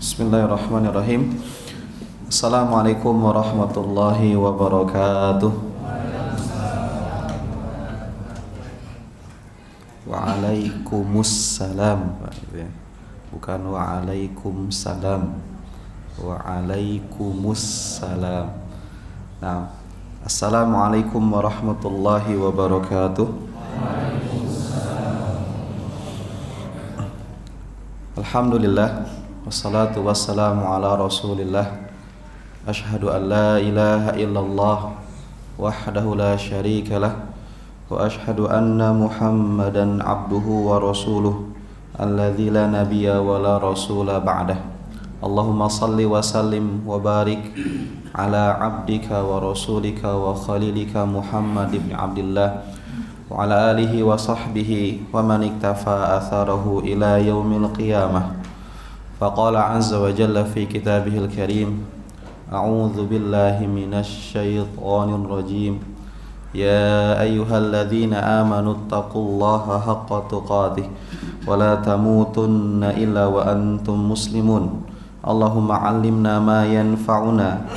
Bismillahirrahmanirrahim. Assalamualaikum warahmatullahi wabarakatuh. Waalaikumsalam, bukan waalaikumsalam. Waalaikumsalam. Nah, assalamualaikum warahmatullahi wabarakatuh. Alhamdulillah, wassalatu wassalamu ala rasulillah. Ashhadu an la ilaha illallah wahdahu la syarika lah, wa ashhadu anna muhammadan abduhu wa rasuluh alladzi la nabiyya wa la rasula ba'dah. Allahumma salli wa sallim wa barik ala abdika wa rasulika wa khalilika Muhammad ibn Abdillah wa ala alihi wa sahbihi wa man iktafa atharahu ila yaumil qiyamah. Faqala azza wa jalla fi kitabihil karim, a'udzu billahi minasy syaithanir rajim. Ya ayyuhalladzina amanu taqullaha haqqa tuqatih wa la tamutunna illa wa antum muslimun. Allahumma 'allimna ma yanfa'una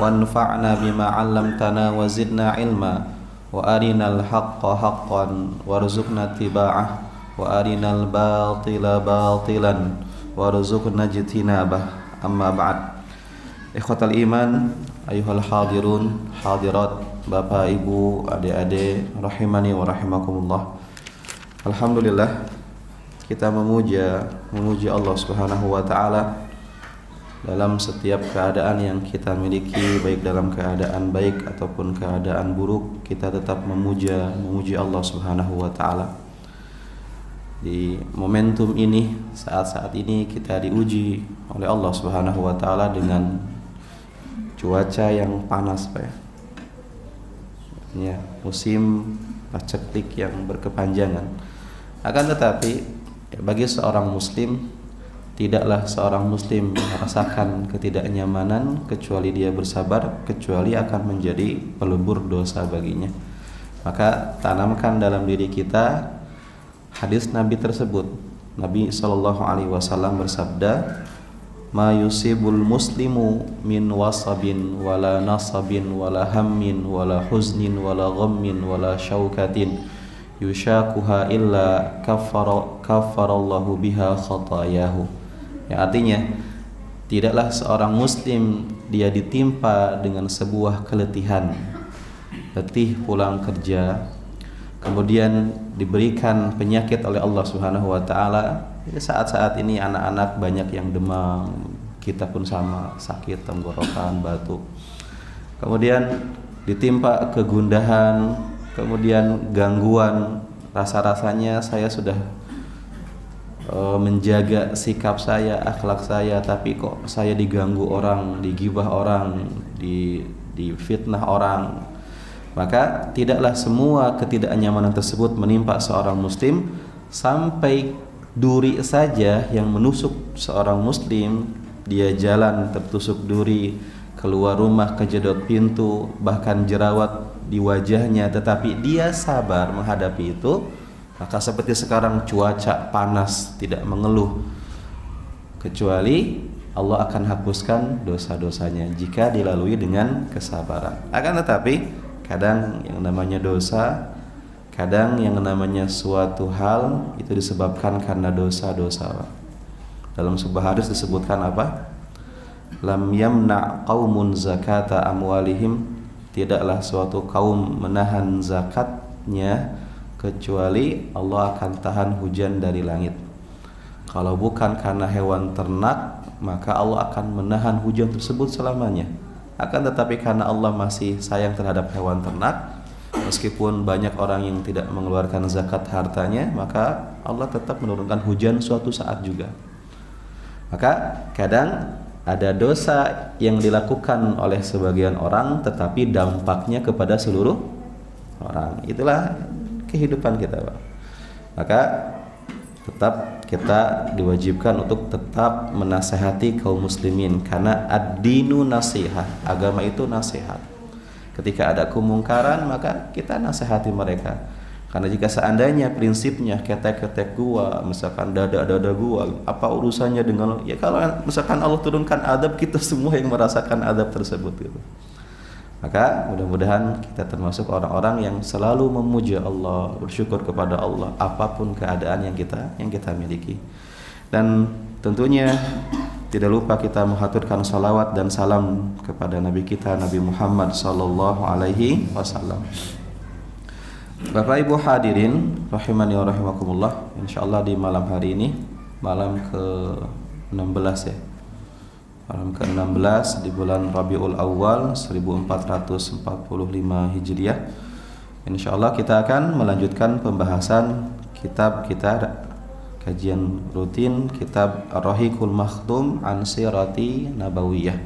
wanfa'na bima 'allamtana wa zidna ilma wa arinal haqqa haqqan warzuqna tiba'ah wa arinal batila batilan warzuqna jitinabah. Amma ba'd. Ikhwatal iman, ayyuhal hadirun hadirat, Bapak Ibu, adik-adik rahimani wa rahimakumullah. Alhamdulillah, kita memuji Allah Subhanahu wa taala dalam setiap keadaan yang kita miliki, baik dalam keadaan baik ataupun keadaan buruk, kita tetap memuji Allah Subhanahu wa taala. Di momentum ini, saat-saat ini kita diuji oleh Allah Subhanahu wa taala dengan cuaca yang panas, Pak. Ya, musim paceklik yang berkepanjangan. Akan tetapi, bagi seorang muslim, tidaklah seorang muslim merasakan ketidaknyamanan kecuali dia bersabar, kecuali akan menjadi pelebur dosa baginya. Maka tanamkan dalam diri kita hadis Nabi tersebut. Nabi SAW bersabda, ma yusibul muslimu min wasabin wala nasabin wala hammin wala huznin wala ghammin wala syaukatin yushakuha illa kafarallahu biha khatayahu. Yang artinya, tidaklah seorang muslim dia ditimpa dengan sebuah keletihan, letih pulang kerja, kemudian diberikan penyakit oleh Allah Subhanahu wa taala. Saat-saat ini anak-anak banyak yang demam, kita pun sama, sakit tenggorokan, batuk. Kemudian ditimpa kegundahan, kemudian gangguan, rasa-rasanya saya sudah menjaga sikap saya, akhlak saya, tapi kok saya diganggu orang, digibah orang, difitnah orang. Maka tidaklah semua ketidaknyamanan tersebut menimpa seorang muslim, sampai duri saja yang menusuk seorang muslim, dia jalan tertusuk duri, keluar rumah kejedot pintu, bahkan jerawat di wajahnya, tetapi dia sabar menghadapi itu. Maka seperti sekarang cuaca panas, tidak mengeluh, kecuali Allah akan hapuskan dosa-dosanya jika dilalui dengan kesabaran. Akan tetapi kadang yang namanya dosa, kadang yang namanya suatu hal itu disebabkan karena dosa-dosa. Dalam sebuah hadis disebutkan apa? Lam yamna qaumun zakata amwalihim, tidaklah suatu kaum menahan zakatnya kecuali Allah akan tahan hujan dari langit. Kalau bukan karena hewan ternak, maka Allah akan menahan hujan tersebut selamanya. Akan tetapi karena Allah masih sayang terhadap hewan ternak, meskipun banyak orang yang tidak mengeluarkan zakat hartanya, maka Allah tetap menurunkan hujan suatu saat juga. Maka kadang ada dosa yang dilakukan oleh sebagian orang, tetapi dampaknya kepada seluruh orang. Itulah kehidupan kita, Pak. Maka tetap kita diwajibkan untuk tetap menasihati kaum muslimin, karena ad-dinu nasihat, agama itu nasihat. Ketika ada kemungkaran, maka kita nasihati mereka. Karena jika seandainya prinsipnya ketek-ketek gua, misalkan dada-dada gua, apa urusannya dengan, ya kalau misalkan Allah turunkan adab, kita semua yang merasakan adab tersebut gitu. Maka mudah-mudahan kita termasuk orang-orang yang selalu memuja Allah, bersyukur kepada Allah apapun keadaan yang kita miliki. Dan tentunya tidak lupa kita menghaturkan salawat dan salam kepada Nabi kita, Nabi Muhammad sallallahu alaihi wasallam. Bapak Ibu hadirin rahimani wa rahimakumullah, insyaallah di malam hari ini, malam ke-16 ya. Malam ke-16 di bulan Rabiul Awal 1445 Hijriah. Insyaallah kita akan melanjutkan pembahasan kitab kita, kajian rutin kitab Ar-Rahiqul Makhtum an Sirati Nabawiyah,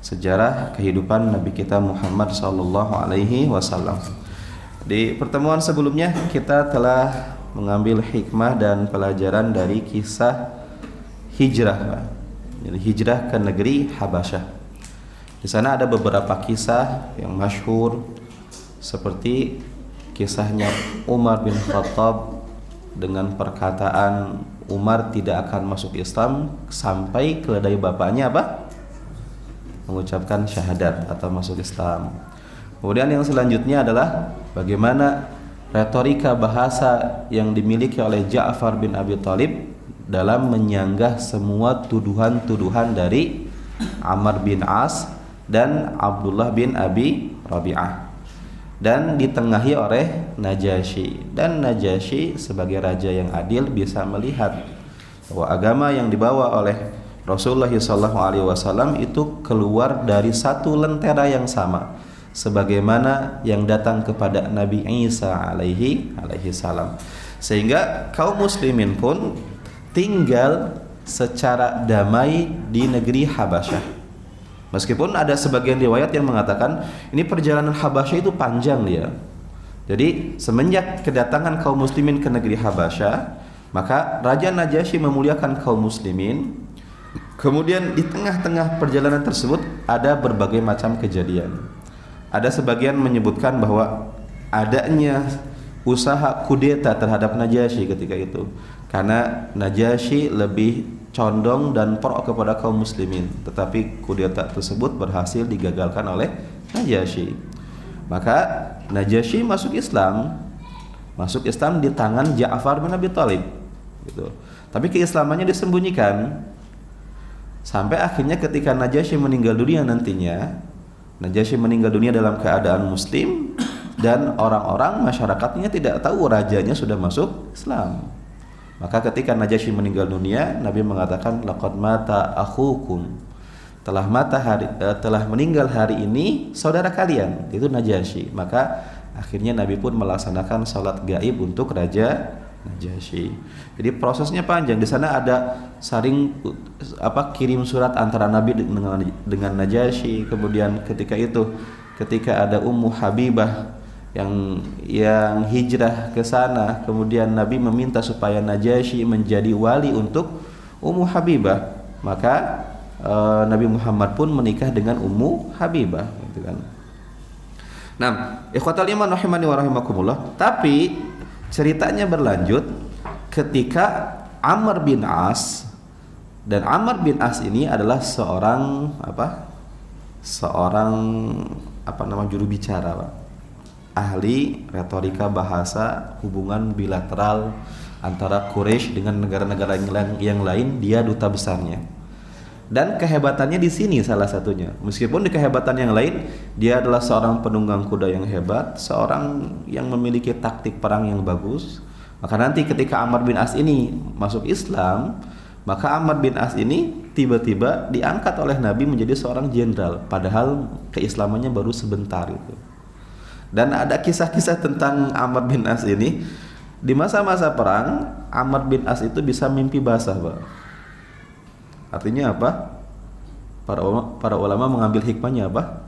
sejarah kehidupan Nabi kita Muhammad sallallahu alaihi wasallam. Di pertemuan sebelumnya kita telah mengambil hikmah dan pelajaran dari kisah hijrah, jadi hijrah ke negeri Habasyah. Di sana ada beberapa kisah yang masyhur, seperti kisahnya Umar bin Khattab dengan perkataan Umar tidak akan masuk Islam sampai keledai bapaknya apa? Mengucapkan syahadat atau masuk Islam. Kemudian yang selanjutnya adalah bagaimana retorika bahasa yang dimiliki oleh Ja'far bin Abi Thalib dalam menyanggah semua tuduhan-tuduhan dari Amr bin As dan Abdullah bin Abi Rabi'ah, dan ditengahi oleh Najasyi. Dan Najasyi sebagai raja yang adil bisa melihat bahwa agama yang dibawa oleh Rasulullah SAW itu keluar dari satu lentera yang sama, sebagaimana yang datang kepada Nabi Isa alaihi salam. Sehingga kaum muslimin pun tinggal secara damai di negeri Habasyah. Meskipun ada sebagian riwayat yang mengatakan ini perjalanan Habasyah itu panjang dia. Jadi semenjak kedatangan kaum muslimin ke negeri Habasyah, maka Raja Najasyi memuliakan kaum muslimin. Kemudian di tengah-tengah perjalanan tersebut ada berbagai macam kejadian. Ada sebagian menyebutkan bahwa adanya usaha kudeta terhadap Najasyi ketika itu, karena Najasyi lebih condong dan pro kepada kaum muslimin, tetapi kudeta tersebut berhasil digagalkan oleh Najasyi. Maka Najasyi masuk Islam di tangan Ja'far bin Abi Thalib gitu. Tapi keislamannya disembunyikan sampai akhirnya ketika Najasyi meninggal dunia nantinya, Najasyi meninggal dunia dalam keadaan muslim dan orang-orang masyarakatnya tidak tahu rajanya sudah masuk Islam. Maka ketika Najasyi meninggal dunia, Nabi mengatakan laqad mata akhukum, telah meninggal hari ini saudara kalian, itu Najasyi. Maka akhirnya Nabi pun melaksanakan salat gaib untuk Raja Najasyi. Jadi prosesnya panjang. Di sana ada kirim surat antara Nabi dengan Najasyi. Kemudian ketika ada Ummu Habibah yang hijrah ke sana, kemudian Nabi meminta supaya Najasyi menjadi wali untuk Ummu Habibah. Maka Nabi Muhammad pun menikah dengan Ummu Habibah, gitu kan. Nah, ikhwatal iman rahimani wa rahimakumullah. Tapi ceritanya berlanjut ketika Amr bin As, dan Amr bin As ini adalah seorang juru bicara, Pak. Ahli retorika bahasa hubungan bilateral antara Quraisy dengan negara-negara yang lain, dia duta besarnya. Dan kehebatannya di sini salah satunya. Meskipun di kehebatan yang lain, dia adalah seorang penunggang kuda yang hebat, seorang yang memiliki taktik perang yang bagus. Maka nanti ketika Amr bin As ini masuk Islam, maka Amr bin As ini tiba-tiba diangkat oleh Nabi menjadi seorang jenderal, padahal keislamannya baru sebentar itu. Dan ada kisah-kisah tentang Amr bin As ini. Di masa-masa perang, Amr bin As itu bisa mimpi basah, Pak. Artinya apa? Para ulama mengambil hikmahnya apa?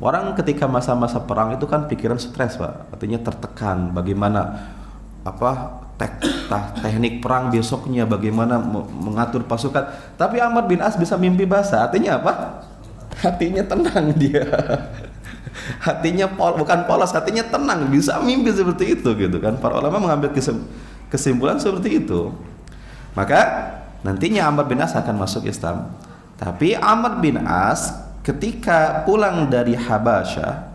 Orang ketika masa-masa perang itu kan pikiran stres, Pak. Artinya tertekan. Bagaimana teknik perang besoknya, bagaimana mengatur pasukan. Tapi Amr bin As bisa mimpi basah. Artinya apa? Hatinya tenang dia. hatinya bukan polos, hatinya tenang, bisa mimpi seperti itu gitu kan. Para ulama mengambil kesimpulan seperti itu. Maka nantinya Amr bin As akan masuk Islam. Tapi Amr bin As ketika pulang dari Habasyah,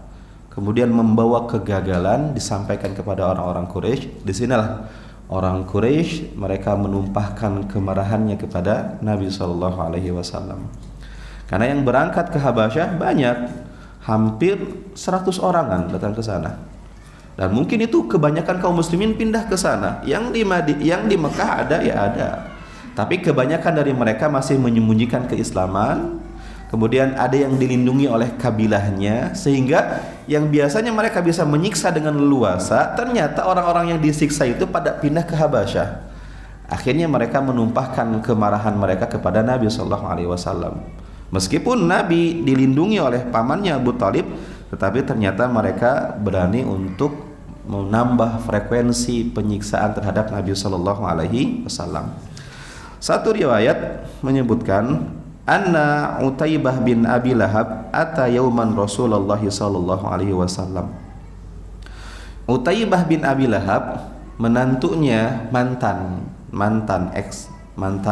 kemudian membawa kegagalan disampaikan kepada orang-orang Quraisy. Di sinilah orang Quraisy mereka menumpahkan kemarahannya kepada Nabi sallallahu alaihi wasallam. Karena yang berangkat ke Habasyah banyak, hampir 100 orangan datang ke sana. Dan mungkin itu kebanyakan kaum muslimin pindah ke sana. Yang di Mekah ada ya ada. Tapi kebanyakan dari mereka masih menyembunyikan keislaman. Kemudian ada yang dilindungi oleh kabilahnya, sehingga yang biasanya mereka bisa menyiksa dengan leluasa, ternyata orang-orang yang disiksa itu pada pindah ke Habasyah. Akhirnya mereka menumpahkan kemarahan mereka kepada Nabi sallallahu alaihi wasallam. Meskipun Nabi dilindungi oleh pamannya Abu Thalib, tetapi ternyata mereka berani untuk menambah frekuensi penyiksaan terhadap Nabi sallallahu alaihi wasallam. Satu riwayat menyebutkan anna Utaibah bin Abi Lahab ata yauman Rasulullah sallallahu alaihi wasallam. Utaibah bin Abi Lahab, menantunya mantan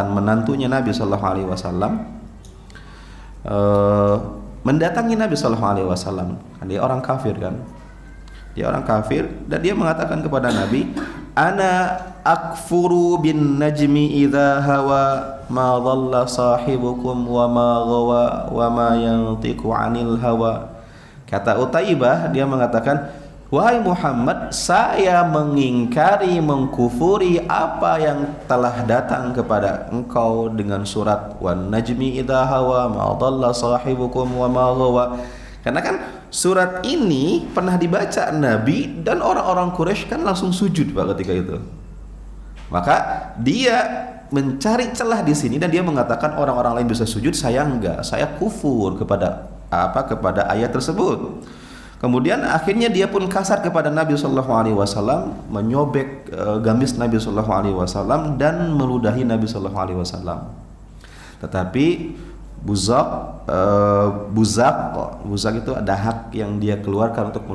menantunya Nabi sallallahu alaihi wasallam, mendatangi Nabi sallallahu alaihi wasallam. Dia orang kafir kan? Dia orang kafir dan dia mengatakan kepada Nabi, ana akfuru bin najmi idza hawa ma dhalla sahibukum wa ma ghawa wa ma yantiqu anil hawa. Kata Utaibah, dia mengatakan, wahai Muhammad, saya mengingkari, mengkufuri apa yang telah datang kepada engkau dengan surat wan najmi idza hawa ma dhalla sahibukum wa ma ghawa. Karena kan surat ini pernah dibaca Nabi dan orang-orang Quraisy kan langsung sujud Pak ketika itu. Maka dia mencari celah di sini dan dia mengatakan orang-orang lain bisa sujud, saya enggak, saya kufur kepada ayat tersebut. Kemudian akhirnya dia pun kasar kepada Nabi sallallahu alaihi wasallam, menyobek gamis Nabi sallallahu alaihi wasallam dan meludahi Nabi sallallahu alaihi wasallam. Tetapi Buzak itu dahak yang dia keluarkan untuk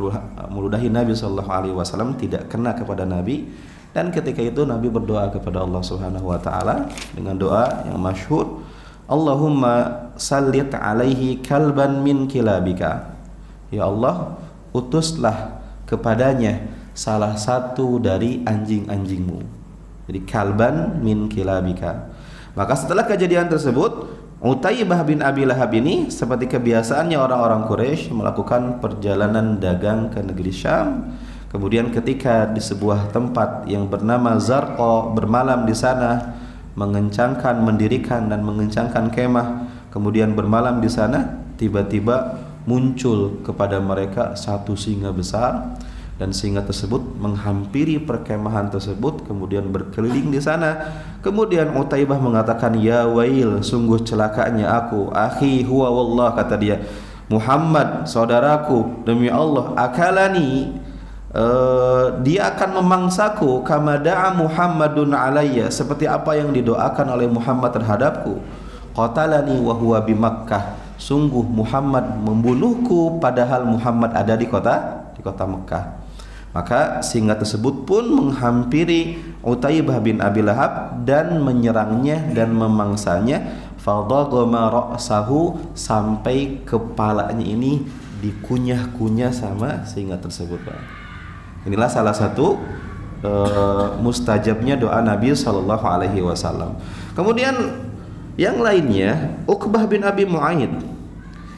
meludahi Nabi sallallahu alaihi wasallam tidak kena kepada Nabi. Dan ketika itu Nabi berdoa kepada Allah Subhanahu wa taala dengan doa yang masyhur, Allahumma sallit alaihi kalban min kilabika. Ya Allah, utuslah kepadanya salah satu dari anjing-anjingmu. Jadi kalban min kilabika. Maka setelah kejadian tersebut, Utaibah bin Abi Lahab ini seperti kebiasaannya orang-orang Quraisy melakukan perjalanan dagang ke negeri Syam. Kemudian ketika di sebuah tempat yang bernama Zarqa, bermalam di sana, mendirikan dan mengencangkan kemah, kemudian bermalam di sana, tiba-tiba muncul kepada mereka satu singa besar, dan singa tersebut menghampiri perkemahan tersebut, kemudian berkeliling di sana. Kemudian Utaibah mengatakan, ya wail, sungguh celakanya aku, akhi huwa wallah, kata dia, Muhammad saudaraku, demi Allah, akalani, dia akan memangsaku, kama da'a Muhammadun alayya, seperti apa yang didoakan oleh Muhammad terhadapku. Qatalani wa huwa bi Makkah, sungguh Muhammad membunuhku padahal Muhammad ada di kota Mekah. Maka singa tersebut pun menghampiri Utaibah bin Abi Lahab dan menyerangnya dan memangsanya. Fadagama ra'sahu, sampai kepalanya ini dikunyah-kunyah sama singa tersebut. Inilah salah satu mustajabnya doa Nabi sallallahu alaihi wasallam. Kemudian yang lainnya, Uqbah bin Abi Mu'aid.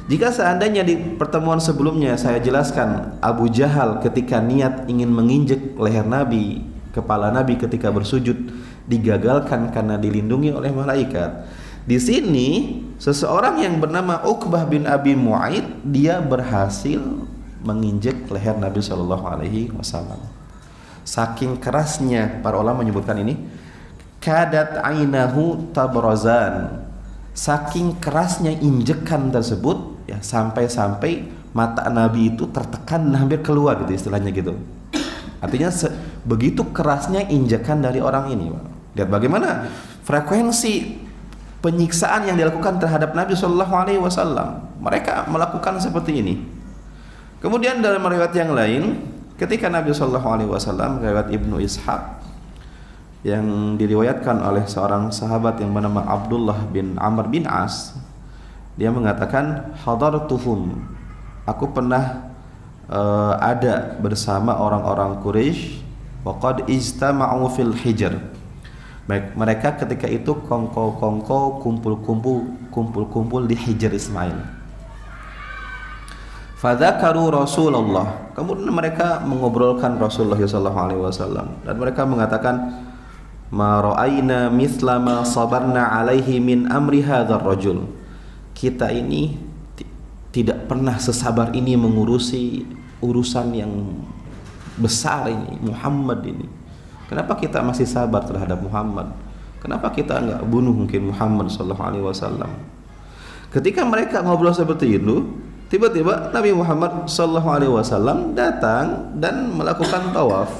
Jika seandainya di pertemuan sebelumnya saya jelaskan Abu Jahal ketika niat ingin menginjek leher Nabi, kepala Nabi ketika bersujud digagalkan karena dilindungi oleh malaikat. Di sini seseorang yang bernama Uqbah bin Abi Mu'aid, dia berhasil menginjek leher Nabi sallallahu alaihi wasallam. Saking kerasnya, para ulama menyebutkan ini, kadat ainahu tabrazan. Saking kerasnya injekan tersebut, ya, sampai-sampai mata Nabi itu tertekan dan hampir keluar gitu, istilahnya gitu. Artinya begitu kerasnya injekan dari orang ini. Lihat bagaimana frekuensi penyiksaan yang dilakukan terhadap Nabi sallallahu alaihi wasallam. Mereka melakukan seperti ini. Kemudian dalam riwayat yang lain, ketika Nabi Shallallahu Alaihi Wasallam, riwayat Ibnu Ishaq yang diriwayatkan oleh seorang sahabat yang bernama Abdullah bin Amr bin As, dia mengatakan, hadartuhum, aku pernah ada bersama orang-orang Quraisy, waqad ijtama'u fil hijr. Baik, mereka ketika itu kongko kumpul di Hijr Ismail. Fadzakaru Rasulullah, kemudian mereka mengobrolkan Rasulullah sallallahu alaihi wasallam, dan mereka mengatakan, ma ra'aina mithla ma sabarna alaihi min amri hadzal rajul. Kita ini tidak pernah sesabar ini mengurusi urusan yang besar ini, Muhammad ini. Kenapa kita masih sabar terhadap Muhammad? Kenapa kita enggak bunuh mungkin Muhammad sallallahu alaihi wasallam? Ketika mereka ngobrol seperti itu, tiba-tiba Nabi Muhammad sallallahu alaihi wasallam datang dan melakukan tawaf.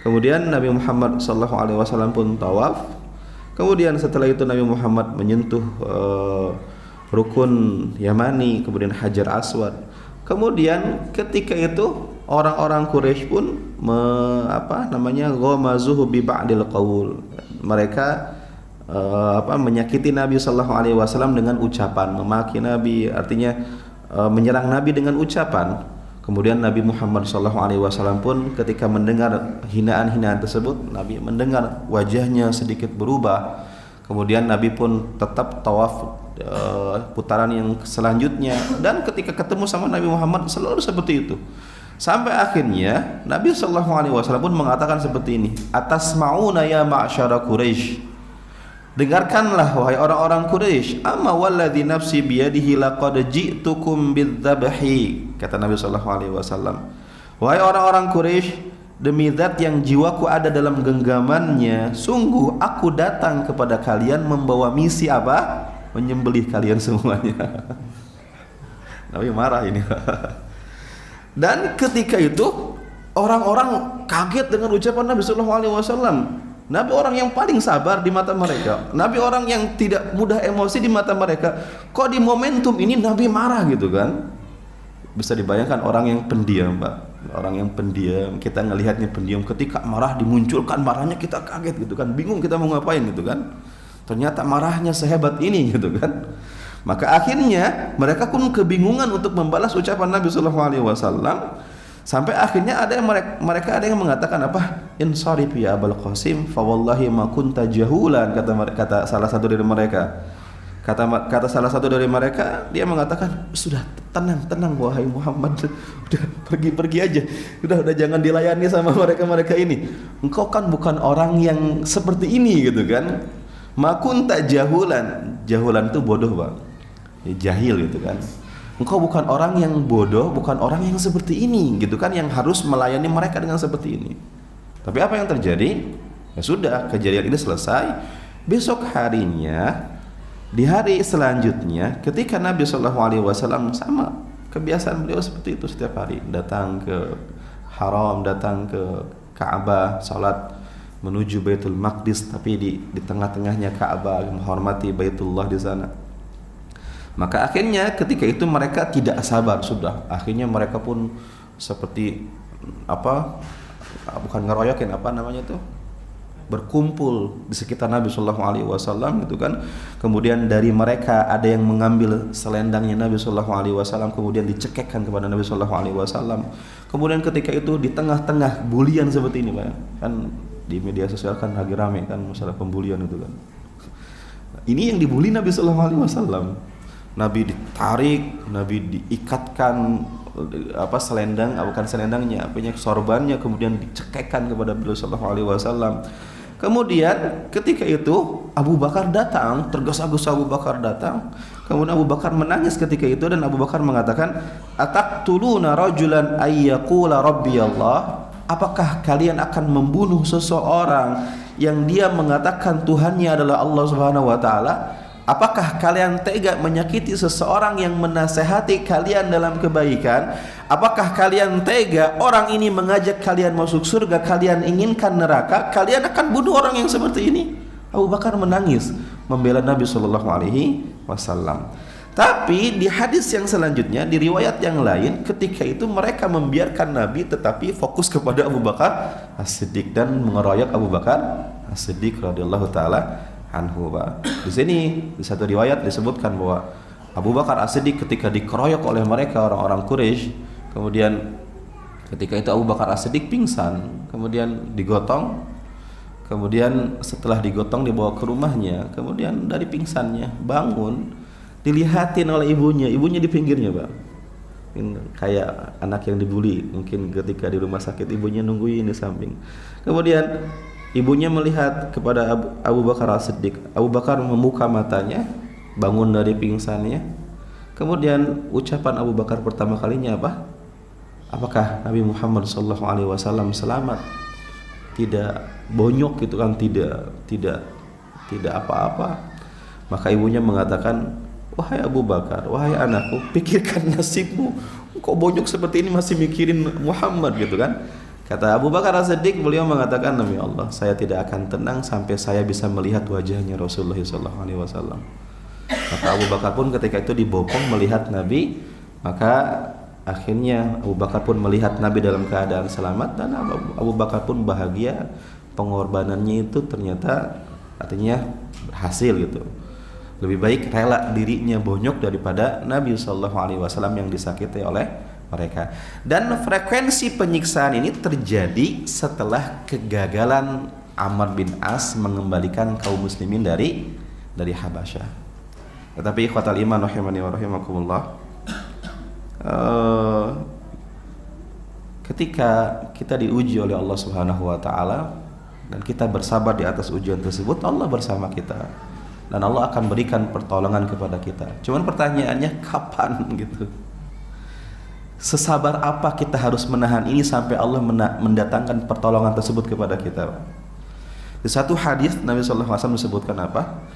Kemudian Nabi Muhammad sallallahu alaihi wasallam pun tawaf. Kemudian setelah itu Nabi Muhammad menyentuh rukun Yamani, kemudian Hajar Aswad. Kemudian ketika itu orang-orang Quraisy pun ghamazuhu bi ba'dil qaul. Mereka menyakiti Nabi sallallahu alaihi wasallam dengan ucapan, memaki Nabi, artinya menyerang Nabi dengan ucapan. Kemudian Nabi Muhammad sallallahu alaihi wasallam pun ketika mendengar hinaan-hinaan tersebut, Nabi mendengar wajahnya sedikit berubah. Kemudian Nabi pun tetap tawaf putaran yang selanjutnya, dan ketika ketemu sama Nabi Muhammad selalu seperti itu. Sampai akhirnya Nabi sallallahu alaihi wasallam pun mengatakan seperti ini, atasma'una ya ma'syara Quraisy, dengarkanlah wahai orang-orang Quraisy, amma walladzi nafsi biyadihi laqad ji'tukum bidzabhi, kata Nabi sallallahu alaihi wasallam, wahai orang-orang Quraisy, demi zat yang jiwaku ada dalam genggamannya, sungguh aku datang kepada kalian membawa misi apa? Menyembelih kalian semuanya. Nabi marah ini. Dan ketika itu orang-orang kaget dengan ucapan Nabi sallallahu alaihi wasallam. Nabi orang yang paling sabar di mata mereka, Nabi orang yang tidak mudah emosi di mata mereka. Kok di momentum ini Nabi marah gitu kan? Bisa dibayangkan orang yang pendiam, Pak. Orang yang pendiam, kita ngelihatnya pendiam, ketika marah dimunculkan marahnya kita kaget gitu kan, bingung kita mau ngapain gitu kan. Ternyata marahnya sehebat ini gitu kan. Maka akhirnya mereka pun kebingungan untuk membalas ucapan Nabi sallallahu alaihi wasallam. Sampai akhirnya ada yang mereka ada yang mengatakan apa? Insarif ya Abul Qasim, fa wallahi ma kunta jahulan, kata salah satu dari mereka. Kata salah satu dari mereka, dia mengatakan, sudah tenang wahai Muhammad, udah pergi aja, udah jangan dilayani sama mereka ini. Engkau kan bukan orang yang seperti ini gitu kan. Ma kunta jahulan itu bodoh, Pak. Ya, jahil gitu kan. Engkau bukan orang yang bodoh, bukan orang yang seperti ini gitu kan, yang harus melayani mereka dengan seperti ini. Tapi apa yang terjadi? Ya sudah, kejadian ini selesai. Besok harinya, di hari selanjutnya, ketika Nabi sallallahu alaihi wasallam, sama kebiasaan beliau seperti itu setiap hari, datang ke Haram, datang ke Ka'bah, salat menuju Baitul Maqdis, tapi di tengah-tengahnya Ka'bah, menghormati Baitullah di sana. Maka akhirnya ketika itu mereka tidak sabar, sudah. Akhirnya mereka pun seperti bukan ngeroyokin, berkumpul di sekitar Nabi sallallahu alaihi wasallam gitu kan. Kemudian dari mereka ada yang mengambil selendangnya Nabi sallallahu alaihi wasallam, kemudian dicekekkan kepada Nabi sallallahu alaihi wasallam. Kemudian ketika itu di tengah-tengah bulian seperti ini, Pak. Kan di media sosial kan lagi rame kan masalah pembulian itu kan. Ini yang dibully Nabi sallallahu alaihi wasallam. Nabi ditarik, Nabi diikatkan selendang, bukan selendangnya, sorbannya, kemudian dicekekkan kepada beliau sallallahu alaihi wasallam. Kemudian ketika itu Abu Bakar datang, tergesa-gesa Abu Bakar datang. Kemudian Abu Bakar menangis ketika itu, dan Abu Bakar mengatakan, ataqtuluna rajulan ayyaqula rabbi Allah? Apakah kalian akan membunuh seseorang yang dia mengatakan Tuhannya adalah Allah Subhanahu wa taala? Apakah kalian tega menyakiti seseorang yang menasehati kalian dalam kebaikan? Apakah kalian tega orang ini mengajak kalian masuk surga, kalian inginkan neraka, kalian akan bunuh orang yang seperti ini? Abu Bakar menangis membela Nabi sallallahu alaihi wasallam. Tapi di hadis yang selanjutnya, di riwayat yang lain, ketika itu mereka membiarkan Nabi tetapi fokus kepada Abu Bakar As-Siddiq dan mengeroyok Abu Bakar As-Siddiq radhiyallahu taala anhu. Di sini di satu riwayat disebutkan bahwa Abu Bakar As-Siddiq ketika dikeroyok oleh mereka orang-orang Quraisy, kemudian ketika itu Abu Bakar As-Siddiq pingsan, kemudian digotong, kemudian setelah digotong dibawa ke rumahnya, kemudian dari pingsannya bangun, dilihatin oleh ibunya di pinggirnya, Bang. Kayak anak yang dibully, mungkin ketika di rumah sakit ibunya nungguin di samping. Kemudian ibunya melihat kepada Abu Bakar As-Siddiq. Abu Bakar membuka matanya, bangun dari pingsannya. Kemudian ucapan Abu Bakar pertama kalinya apa? Apakah Nabi Muhammad SAW selamat? Tidak bonyok gitu kan, tidak apa-apa. Maka ibunya mengatakan, wahai Abu Bakar, wahai anakku, pikirkan nasibmu. Kok bonyok seperti ini masih mikirin Muhammad gitu kan? Kata Abu Bakar As-Siddiq, beliau mengatakan, demi Allah, saya tidak akan tenang sampai saya bisa melihat wajahnya Rasulullah SAW. Maka Abu Bakar pun ketika itu dibopong melihat Nabi. Maka akhirnya Abu Bakar pun melihat Nabi dalam keadaan selamat, dan Abu Bakar pun bahagia. Pengorbanannya itu ternyata artinya berhasil gitu. Lebih baik rela dirinya bonyok daripada Nabi SAW yang disakiti oleh mereka. Dan frekuensi penyiksaan ini terjadi setelah kegagalan Amr bin As mengembalikan kaum muslimin dari Habasyah. Tetapi ikhwatal iman rahimani wa rahimakumullah, ketika kita diuji oleh Allah Subhanahu wa taala dan kita bersabar di atas ujian tersebut, Allah bersama kita. Dan Allah akan berikan pertolongan kepada kita. Cuman pertanyaannya kapan gitu. Sesabar apa kita harus menahan ini sampai Allah mendatangkan pertolongan tersebut kepada kita. Di satu hadis Nabi SAW disebutkan apa?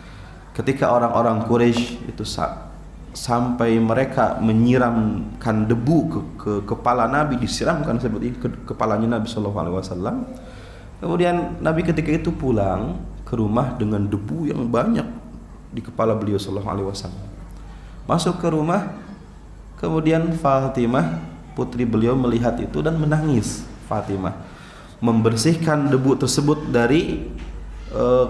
Ketika orang-orang Quraisy itu sampai mereka menyiramkan debu ke kepala Nabi, disiramkan seperti ini ke kepalanya Nabi SAW. Kemudian Nabi ketika itu pulang ke rumah dengan debu yang banyak di kepala beliau SAW. Masuk ke rumah, kemudian Fatimah putri beliau melihat itu dan menangis. Fatimah membersihkan debu tersebut dari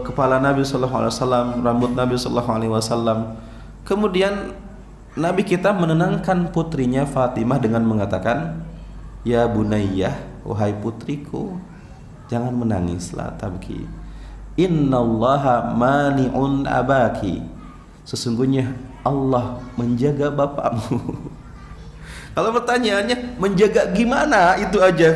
kepala Nabi SAW, rambut Nabi SAW. Kemudian Nabi kita menenangkan putrinya Fatimah dengan mengatakan, ya bunayyah, wahai putriku, jangan menangislah, tabki. Innallaha mani'un abaki, sesungguhnya Allah menjaga bapakmu. Kalau pertanyaannya menjaga gimana, itu aja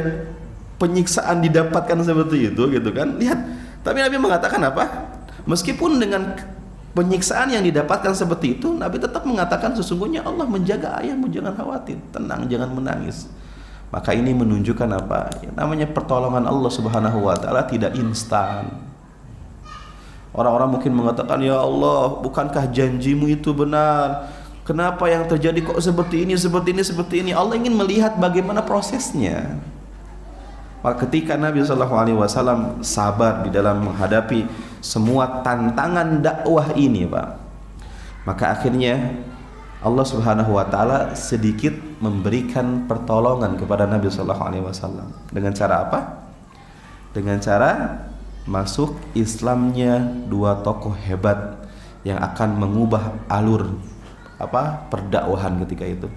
penyiksaan didapatkan seperti itu gitu kan. Lihat, tapi Nabi mengatakan apa? Meskipun dengan penyiksaan yang didapatkan seperti itu, Nabi tetap mengatakan sesungguhnya Allah menjaga ayahmu, jangan khawatir, tenang, jangan menangis. Maka ini menunjukkan apa? Ya, namanya pertolongan Allah Subhanahu wa taala tidak instan. Orang-orang mungkin mengatakan, ya Allah, bukankah janjimu itu benar? Kenapa yang terjadi kok seperti ini, seperti ini, seperti ini? Allah ingin melihat bagaimana prosesnya. Maka ketika Nabi SAW sabar di dalam menghadapi semua tantangan dakwah ini, Pak, maka akhirnya Allah Subhanahu wa taala sedikit memberikan pertolongan kepada Nabi SAW. Dengan cara apa? Dengan cara masuk Islamnya dua tokoh hebat yang akan mengubah alur perdakwahan ketika itu,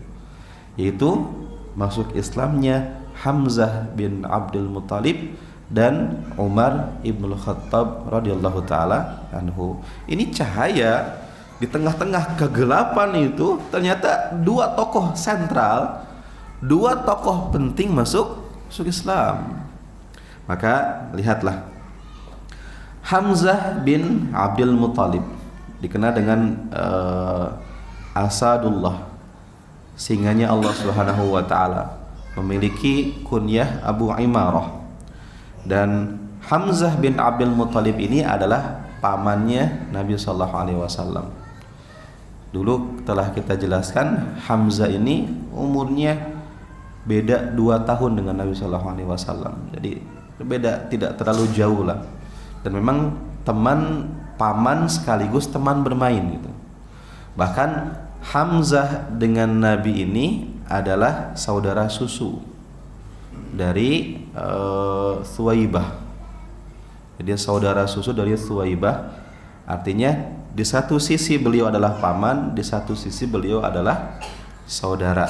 yaitu masuk Islamnya Hamzah bin Abdul Muttalib dan Umar ibn Khattab radhiyallahu taala anhu. Ini cahaya di tengah-tengah kegelapan itu, ternyata dua tokoh sentral, dua tokoh penting masuk Islam. Maka lihatlah, Hamzah bin Abdul Muttalib dikenal dengan Asadullah, singanya Allah Subhanahu wa taala, memiliki kunyah Abu Imarah. Dan Hamzah bin Abdul Muttalib ini adalah pamannya Nabi sallallahu alaihi wasallam. Dulu telah kita jelaskan, Hamzah ini umurnya beda 2 tahun dengan Nabi sallallahu alaihi wasallam. Jadi berbeda, tidak terlalu jauh lah. Dan memang teman paman sekaligus teman bermain gitu. Bahkan Hamzah dengan Nabi ini adalah saudara susu dari Thuwaibah. Jadi saudara susu dari Thuwaibah, artinya di satu sisi beliau adalah paman, di satu sisi beliau adalah saudara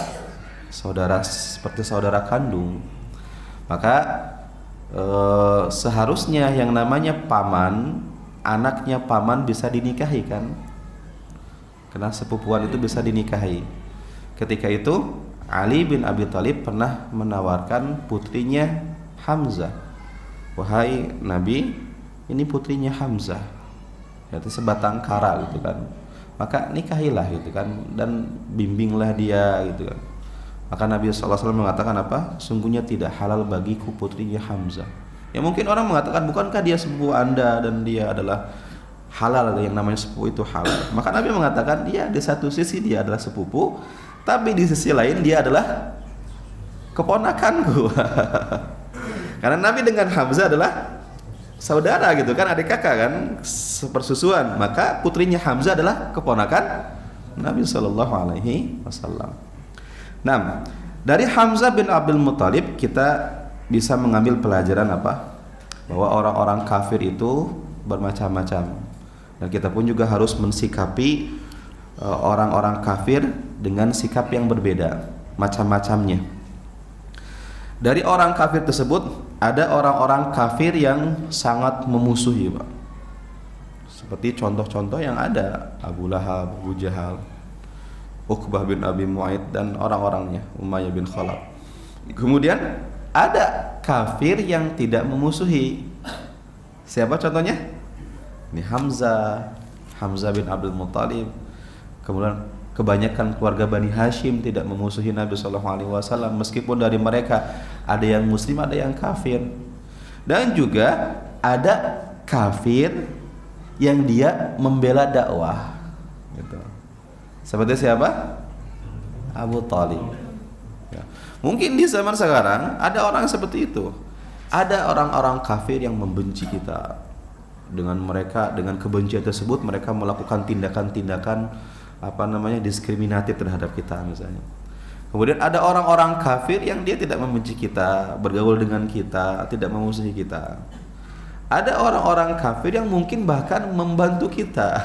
seperti saudara kandung. Maka seharusnya yang namanya paman, anaknya paman bisa dinikahi kan, karena sepupuan itu bisa dinikahi. Ketika itu Ali bin Abi Thalib pernah menawarkan putrinya Hamzah, wahai Nabi, ini putrinya Hamzah, yaitu sebatang kara gitu kan, maka nikahilah gitu kan, dan bimbinglah dia gitu kan. Maka Nabi SAW mengatakan apa? Sungguhnya tidak halal bagiku putrinya Hamzah. Ya mungkin orang mengatakan, bukankah dia sepupu anda dan dia adalah halal, yang namanya sepupu itu halal. Maka Nabi mengatakan, ya di satu sisi dia adalah sepupu, tapi di sisi lain dia adalah keponakanku. Karena Nabi dengan Hamzah adalah saudara gitu kan, adik kakak kan, sepersusuan. Maka putrinya Hamzah adalah keponakan Nabi SAW. Nah, dari Hamzah bin Abdul Muthalib kita bisa mengambil pelajaran apa? Bahwa orang-orang kafir itu bermacam-macam, dan kita pun juga harus mensikapi orang-orang kafir dengan sikap yang berbeda, macam-macamnya. Dari orang kafir tersebut ada orang-orang kafir yang sangat memusuhi, Pak. Seperti contoh-contoh yang ada, Abu Lahab, Abu Jahal, Uqbah bin Abi Mu'aid dan orang-orangnya, Umayyah bin Khalaf. Kemudian ada kafir yang tidak memusuhi. Siapa contohnya? Ini Hamzah bin Abdul Muthalib. Kemudian kebanyakan keluarga Bani Hashim tidak memusuhi Nabi SAW, meskipun dari mereka ada yang muslim, ada yang kafir. Dan juga ada kafir yang dia membela dakwah gitu. Seperti siapa? Abu Thalib ya. Mungkin di zaman sekarang ada orang seperti itu. Ada orang-orang kafir yang membenci kita. Dengan kebencian tersebut mereka melakukan tindakan-tindakan diskriminatif terhadap kita misalnya. Kemudian ada orang-orang kafir yang dia tidak membenci kita, bergaul dengan kita, tidak memusuhi kita. Ada orang-orang kafir yang mungkin bahkan membantu kita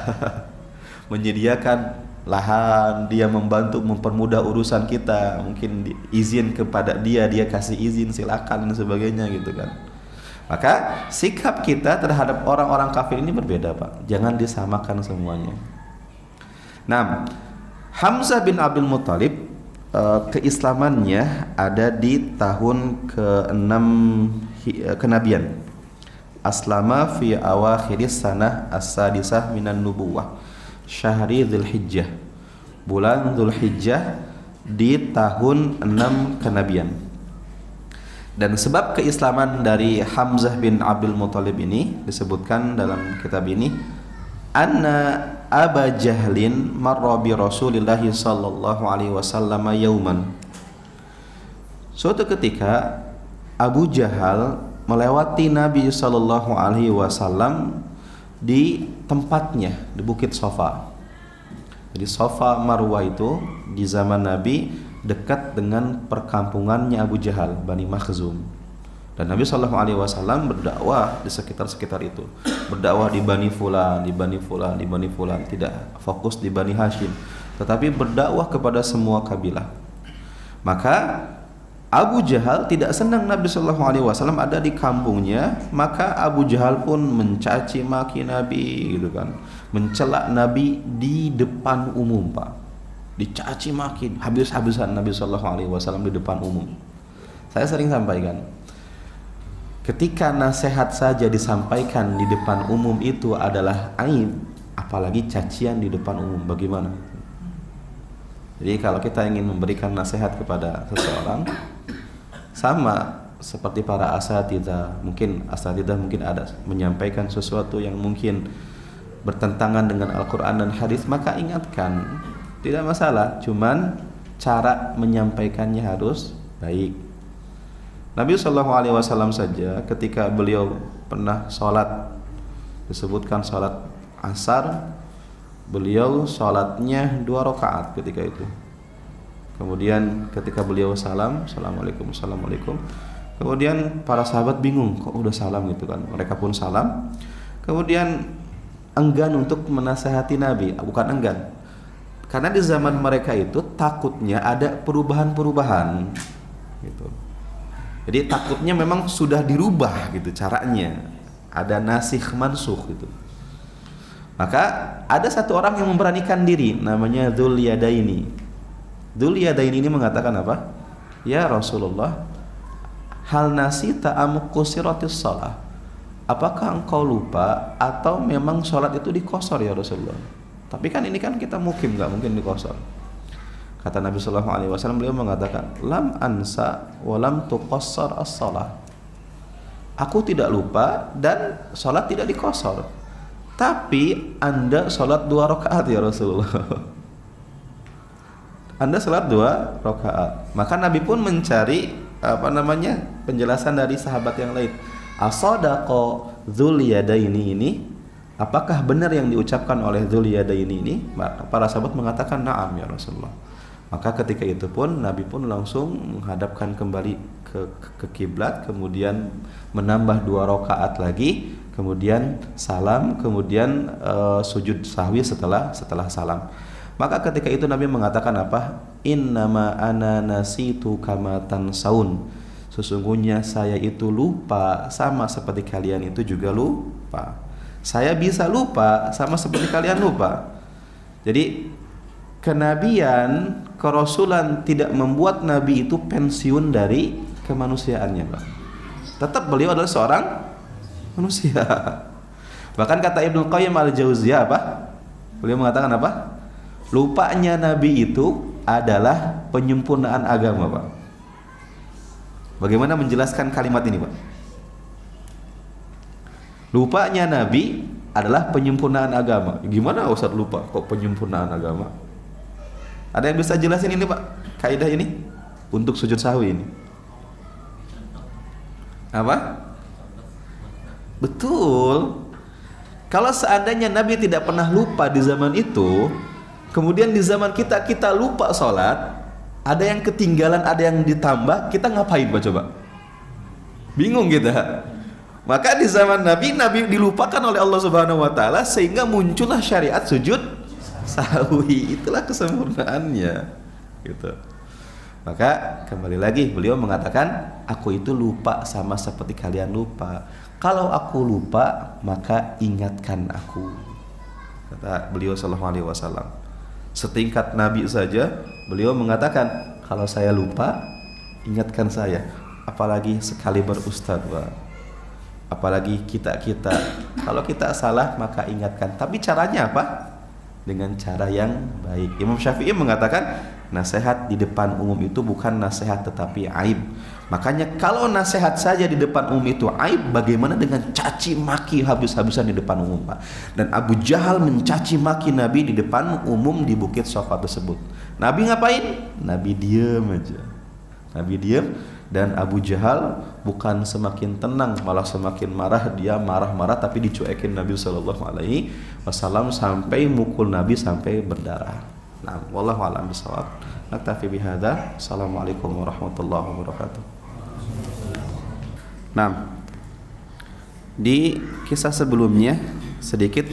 menyediakan lahan, dia membantu mempermudah urusan kita, mungkin izin kepada dia kasih izin, silakan dan sebagainya gitu kan. Maka sikap kita terhadap orang-orang kafir ini berbeda, Pak. Jangan disamakan semuanya. Nah, Hamzah bin Abdul Muthalib keislamannya ada di tahun ke-6 kenabian. Aslama fi awakhiris sanah as-sadisah minan nubuwah, syahri Dzulhijjah, bulan Dzulhijjah di tahun 6 kenabian. Dan sebab keislaman dari Hamzah bin Abdul Muthalib ini disebutkan dalam kitab ini, anna Aba Jahlin marra bi Rasulillah sallallahu alaihi wasallam yauman. Suatu ketika Abu Jahal melewati Nabi sallallahu alaihi wasallam di tempatnya di Bukit Safa. Jadi Safa Marwah itu di zaman Nabi dekat dengan perkampungannya Abu Jahal, Bani Makhzum. Dan Nabi SAW berdakwah di sekitar itu, berdakwah di Bani Fulan, di Bani Fulan, di Bani Fulan, tidak fokus di Bani Hashim, tetapi berdakwah kepada semua kabilah. Maka Abu Jahal tidak senang Nabi SAW ada di kampungnya, maka Abu Jahal pun mencaci maki Nabi, gitu kan, mencela Nabi di depan umum, Pak. Dicaci maki habis-habisan Nabi SAW di depan umum. Saya sering sampaikan, ketika nasihat saja disampaikan di depan umum itu adalah aib, apalagi cacian di depan umum, bagaimana? Jadi kalau kita ingin memberikan nasihat kepada seseorang, sama seperti para asatidzah, mungkin ada menyampaikan sesuatu yang mungkin bertentangan dengan Al-Quran dan hadis, maka ingatkan, tidak masalah, cuman cara menyampaikannya harus baik. Nabi SAW saja ketika beliau pernah sholat, disebutkan sholat asar, beliau sholatnya 2 rakaat ketika itu. Kemudian ketika beliau salam, assalamualaikum, assalamualaikum. Kemudian para sahabat bingung, kok udah salam gitu kan. Mereka pun salam. Kemudian enggan untuk menasehati Nabi, bukan enggan. Karena di zaman mereka itu takutnya ada perubahan-perubahan gitu. Jadi takutnya memang sudah dirubah gitu caranya. Ada nasikh mansukh gitu. Maka ada satu orang yang memberanikan diri, namanya Dzul Yadaini. Dzul Yadaini ini mengatakan apa? Ya Rasulullah, hal nasita am qusiratis shalah? Apakah engkau lupa atau memang sholat itu dikosor ya Rasulullah? Tapi kan ini kan kita mukim, nggak mungkin dikosor. Kata Nabi Sallallahu Alaihi Wasallam, beliau mengatakan, lam ansa wa lam tuqassar as-shalah. Aku tidak lupa dan sholat tidak dikosor. Tapi Anda sholat 2 rakaat ya Rasulullah. Anda sholat 2 rakaat. Maka Nabi pun mencari penjelasan dari sahabat yang lain. As-sadaqa Dzul Yadaini ini, apakah benar yang diucapkan oleh Dzul Yadaini ini? Para sahabat mengatakan na'am ya Rasulullah. Maka ketika itu pun Nabi pun langsung menghadapkan kembali ke kiblat, kemudian menambah 2 rakaat lagi, kemudian salam, kemudian sujud sahwi setelah salam. Maka ketika itu Nabi mengatakan apa? Innama ana nasitu kama tansaun. Sesungguhnya saya itu lupa sama seperti kalian itu juga lupa. Saya bisa lupa sama seperti kalian lupa. Jadi kenabian, kerasulan tidak membuat Nabi itu pensiun dari kemanusiaannya, Pak. Tetap beliau adalah seorang manusia. Bahkan kata Ibnu Qayyim al-Jauziyah apa? Beliau mengatakan apa? Lupanya Nabi itu adalah penyempurnaan agama, Pak. Bagaimana menjelaskan kalimat ini, Pak? Lupanya Nabi adalah penyempurnaan agama. Gimana Ustaz lupa kok penyempurnaan agama? Ada yang bisa jelasin ini, Pak? Kaidah ini untuk sujud sahwi ini. Apa? Betul. Kalau seandainya Nabi tidak pernah lupa di zaman itu, kemudian di zaman kita lupa sholat, ada yang ketinggalan, ada yang ditambah, kita ngapain Pak coba? Bingung kita. Maka di zaman Nabi dilupakan oleh Allah Subhanahu wa taala sehingga muncullah syariat sujud sahwi. Itulah kesempurnaannya. Gitu. Maka kembali lagi beliau mengatakan, aku itu lupa sama seperti kalian lupa. Kalau aku lupa, maka ingatkan aku. Kata beliau sallallahu alaihi wasallam. Setingkat Nabi saja beliau mengatakan, kalau saya lupa, ingatkan saya. Apalagi sekali berustad, Pak. Apalagi kita kalau kita salah maka ingatkan. Tapi caranya apa? Dengan cara yang baik. Imam Syafi'i mengatakan, nasihat di depan umum itu bukan nasihat tetapi aib. Makanya kalau nasihat saja di depan umum itu aib, bagaimana dengan caci maki habis-habisan di depan umum, Pak? Dan Abu Jahal mencaci maki Nabi di depan umum di Bukit Safa tersebut. Nabi ngapain? Nabi diam aja. Nabi diam, dan Abu Jahal bukan semakin tenang, malah semakin marah. Dia marah-marah tapi dicuekin Nabi sallallahu alaihi wasallam sampai mukul Nabi sampai berdarah. Nah, wallahu a'lam bishawab. Naktafi bihadza. Assalamualaikum warahmatullahi wabarakatuh. Nah, di kisah sebelumnya sedikit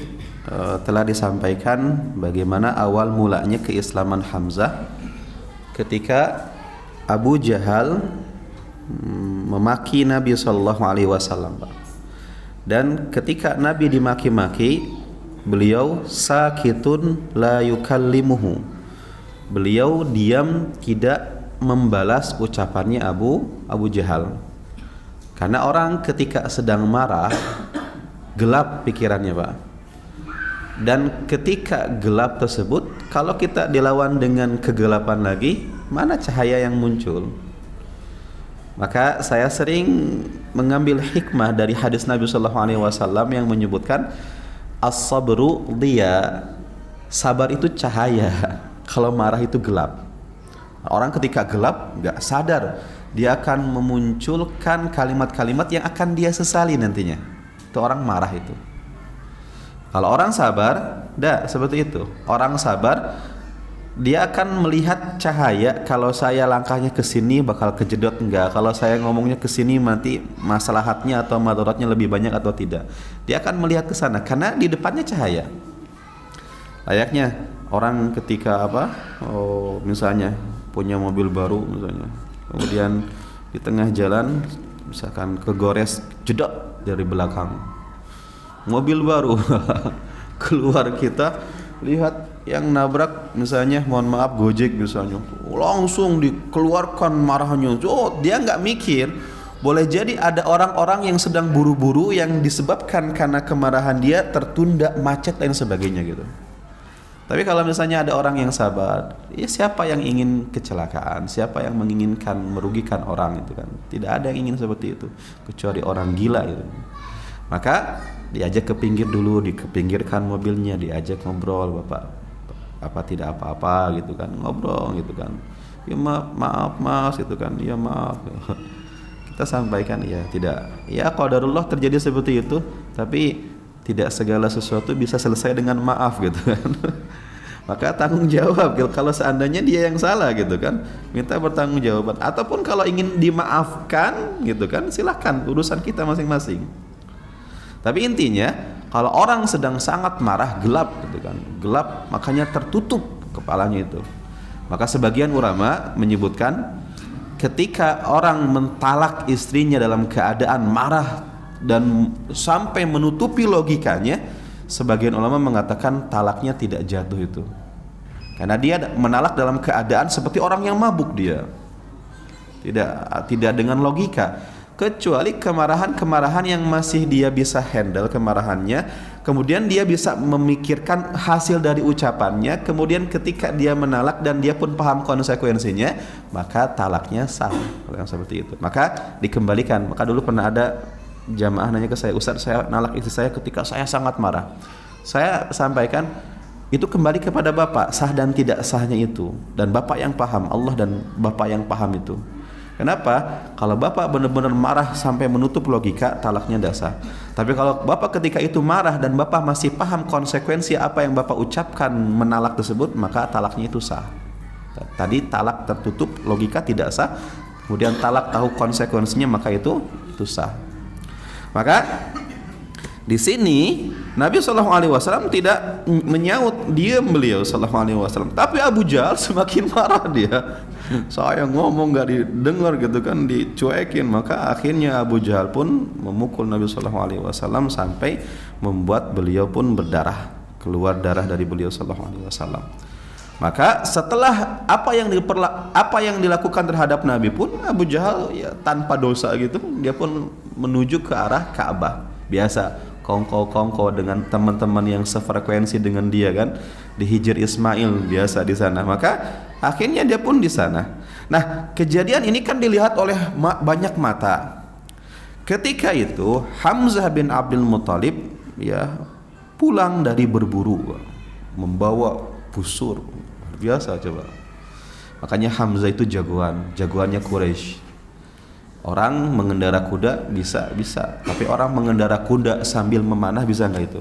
telah disampaikan bagaimana awal mulanya keislaman Hamzah ketika Abu Jahal memaki Nabi sallallahu alaihi wasallam. Dan ketika Nabi dimaki-maki, beliau sakitun la yukallimuhu. Beliau diam, tidak membalas ucapannya Abu Jahal. Karena orang ketika sedang marah gelap pikirannya, Pak. Dan ketika gelap tersebut, kalau kita dilawan dengan kegelapan lagi, mana cahaya yang muncul? Maka saya sering mengambil hikmah dari hadis Nabi sallallahu alaihi wasallam yang menyebutkan as-sabru diya. Sabar itu cahaya. Kalau marah itu gelap. Orang ketika gelap enggak sadar, dia akan memunculkan kalimat-kalimat yang akan dia sesali nantinya. Itu orang marah itu. Kalau orang sabar, seperti itu. Orang sabar dia akan melihat cahaya. Kalau saya langkahnya ke sini bakal kejedot enggak, kalau saya ngomongnya ke sini nanti maslahatnya atau madaratnya lebih banyak atau tidak. Dia akan melihat ke sana karena di depannya cahaya. Layaknya orang ketika misalnya punya mobil baru misalnya, kemudian di tengah jalan misalkan kegores jedot dari belakang mobil baru keluar, kita lihat yang nabrak misalnya, mohon maaf Gojek misalnya, langsung dikeluarkan marahnya. Dia nggak mikir, boleh jadi ada orang-orang yang sedang buru-buru yang disebabkan karena kemarahan dia tertunda macet dan sebagainya gitu. Tapi kalau misalnya ada orang yang sabar, ya siapa yang ingin kecelakaan, siapa yang menginginkan merugikan orang itu kan? Tidak ada yang ingin seperti itu kecuali orang gila itu. Maka diajak ke pinggir dulu, dikepinggirkan mobilnya, diajak ngobrol, Bapak apa tidak apa-apa gitu kan, ngobrol gitu kan. Ya maaf Mas gitu kan. Ya maaf. Kita sampaikan ya tidak. Ya qadarullah terjadi seperti itu, tapi tidak segala sesuatu bisa selesai dengan maaf gitu kan. Maka tanggung jawab kalau seandainya dia yang salah gitu kan, minta bertanggungjawaban. Ataupun kalau ingin dimaafkan gitu kan, silahkan, urusan kita masing-masing. Tapi intinya kalau orang sedang sangat marah, gelap gitu kan, gelap makanya tertutup kepalanya itu. Maka sebagian ulama menyebutkan ketika orang mentalak istrinya dalam keadaan marah dan sampai menutupi logikanya, sebagian ulama mengatakan talaknya tidak jatuh itu, karena dia menalak dalam keadaan seperti orang yang mabuk, dia tidak dengan logika. Kecuali kemarahan yang masih dia bisa handle kemarahannya, kemudian dia bisa memikirkan hasil dari ucapannya, kemudian ketika dia menalak dan dia pun paham konsekuensinya, maka talaknya sah. Yang seperti itu maka dikembalikan. Maka dulu pernah ada jamaah nanya ke saya, Ustaz, saya nalak istri saya ketika saya sangat marah. Saya sampaikan, itu kembali kepada Bapak, sah dan tidak sahnya itu, dan Bapak yang paham, Allah dan Bapak yang paham itu. Kenapa? Kalau Bapak benar-benar marah sampai menutup logika, talaknya tidak sah. Tapi kalau Bapak ketika itu marah dan Bapak masih paham konsekuensi apa yang Bapak ucapkan menalak tersebut, maka talaknya itu sah. Tadi talak tertutup, logika tidak sah. Kemudian talak tahu konsekuensinya, maka itu sah. Maka di sini Nabi SAW tidak menyaut, diam beliau SAW. Tapi Abu Jahal semakin marah dia. Saya ngomong gak didengar gitu kan, dicuekin. Maka akhirnya Abu Jahal pun memukul Nabi SAW sampai membuat beliau pun berdarah, keluar darah dari beliau SAW. Maka setelah apa yang dilakukan terhadap Nabi pun, Abu Jahal ya tanpa dosa gitu, dia pun menuju ke arah Ka'bah. Biasa kongko dengan teman-teman yang sefrekuensi dengan dia kan, di Hijr Ismail biasa di sana. Maka akhirnya dia pun di sana. Nah, kejadian ini kan dilihat oleh banyak mata. Ketika itu Hamzah bin Abdul Muthalib ya pulang dari berburu membawa busur. Biasa coba. Makanya Hamzah itu jagoannya Quraisy. Orang mengendara kuda bisa, tapi orang mengendara kuda sambil memanah bisa nggak itu?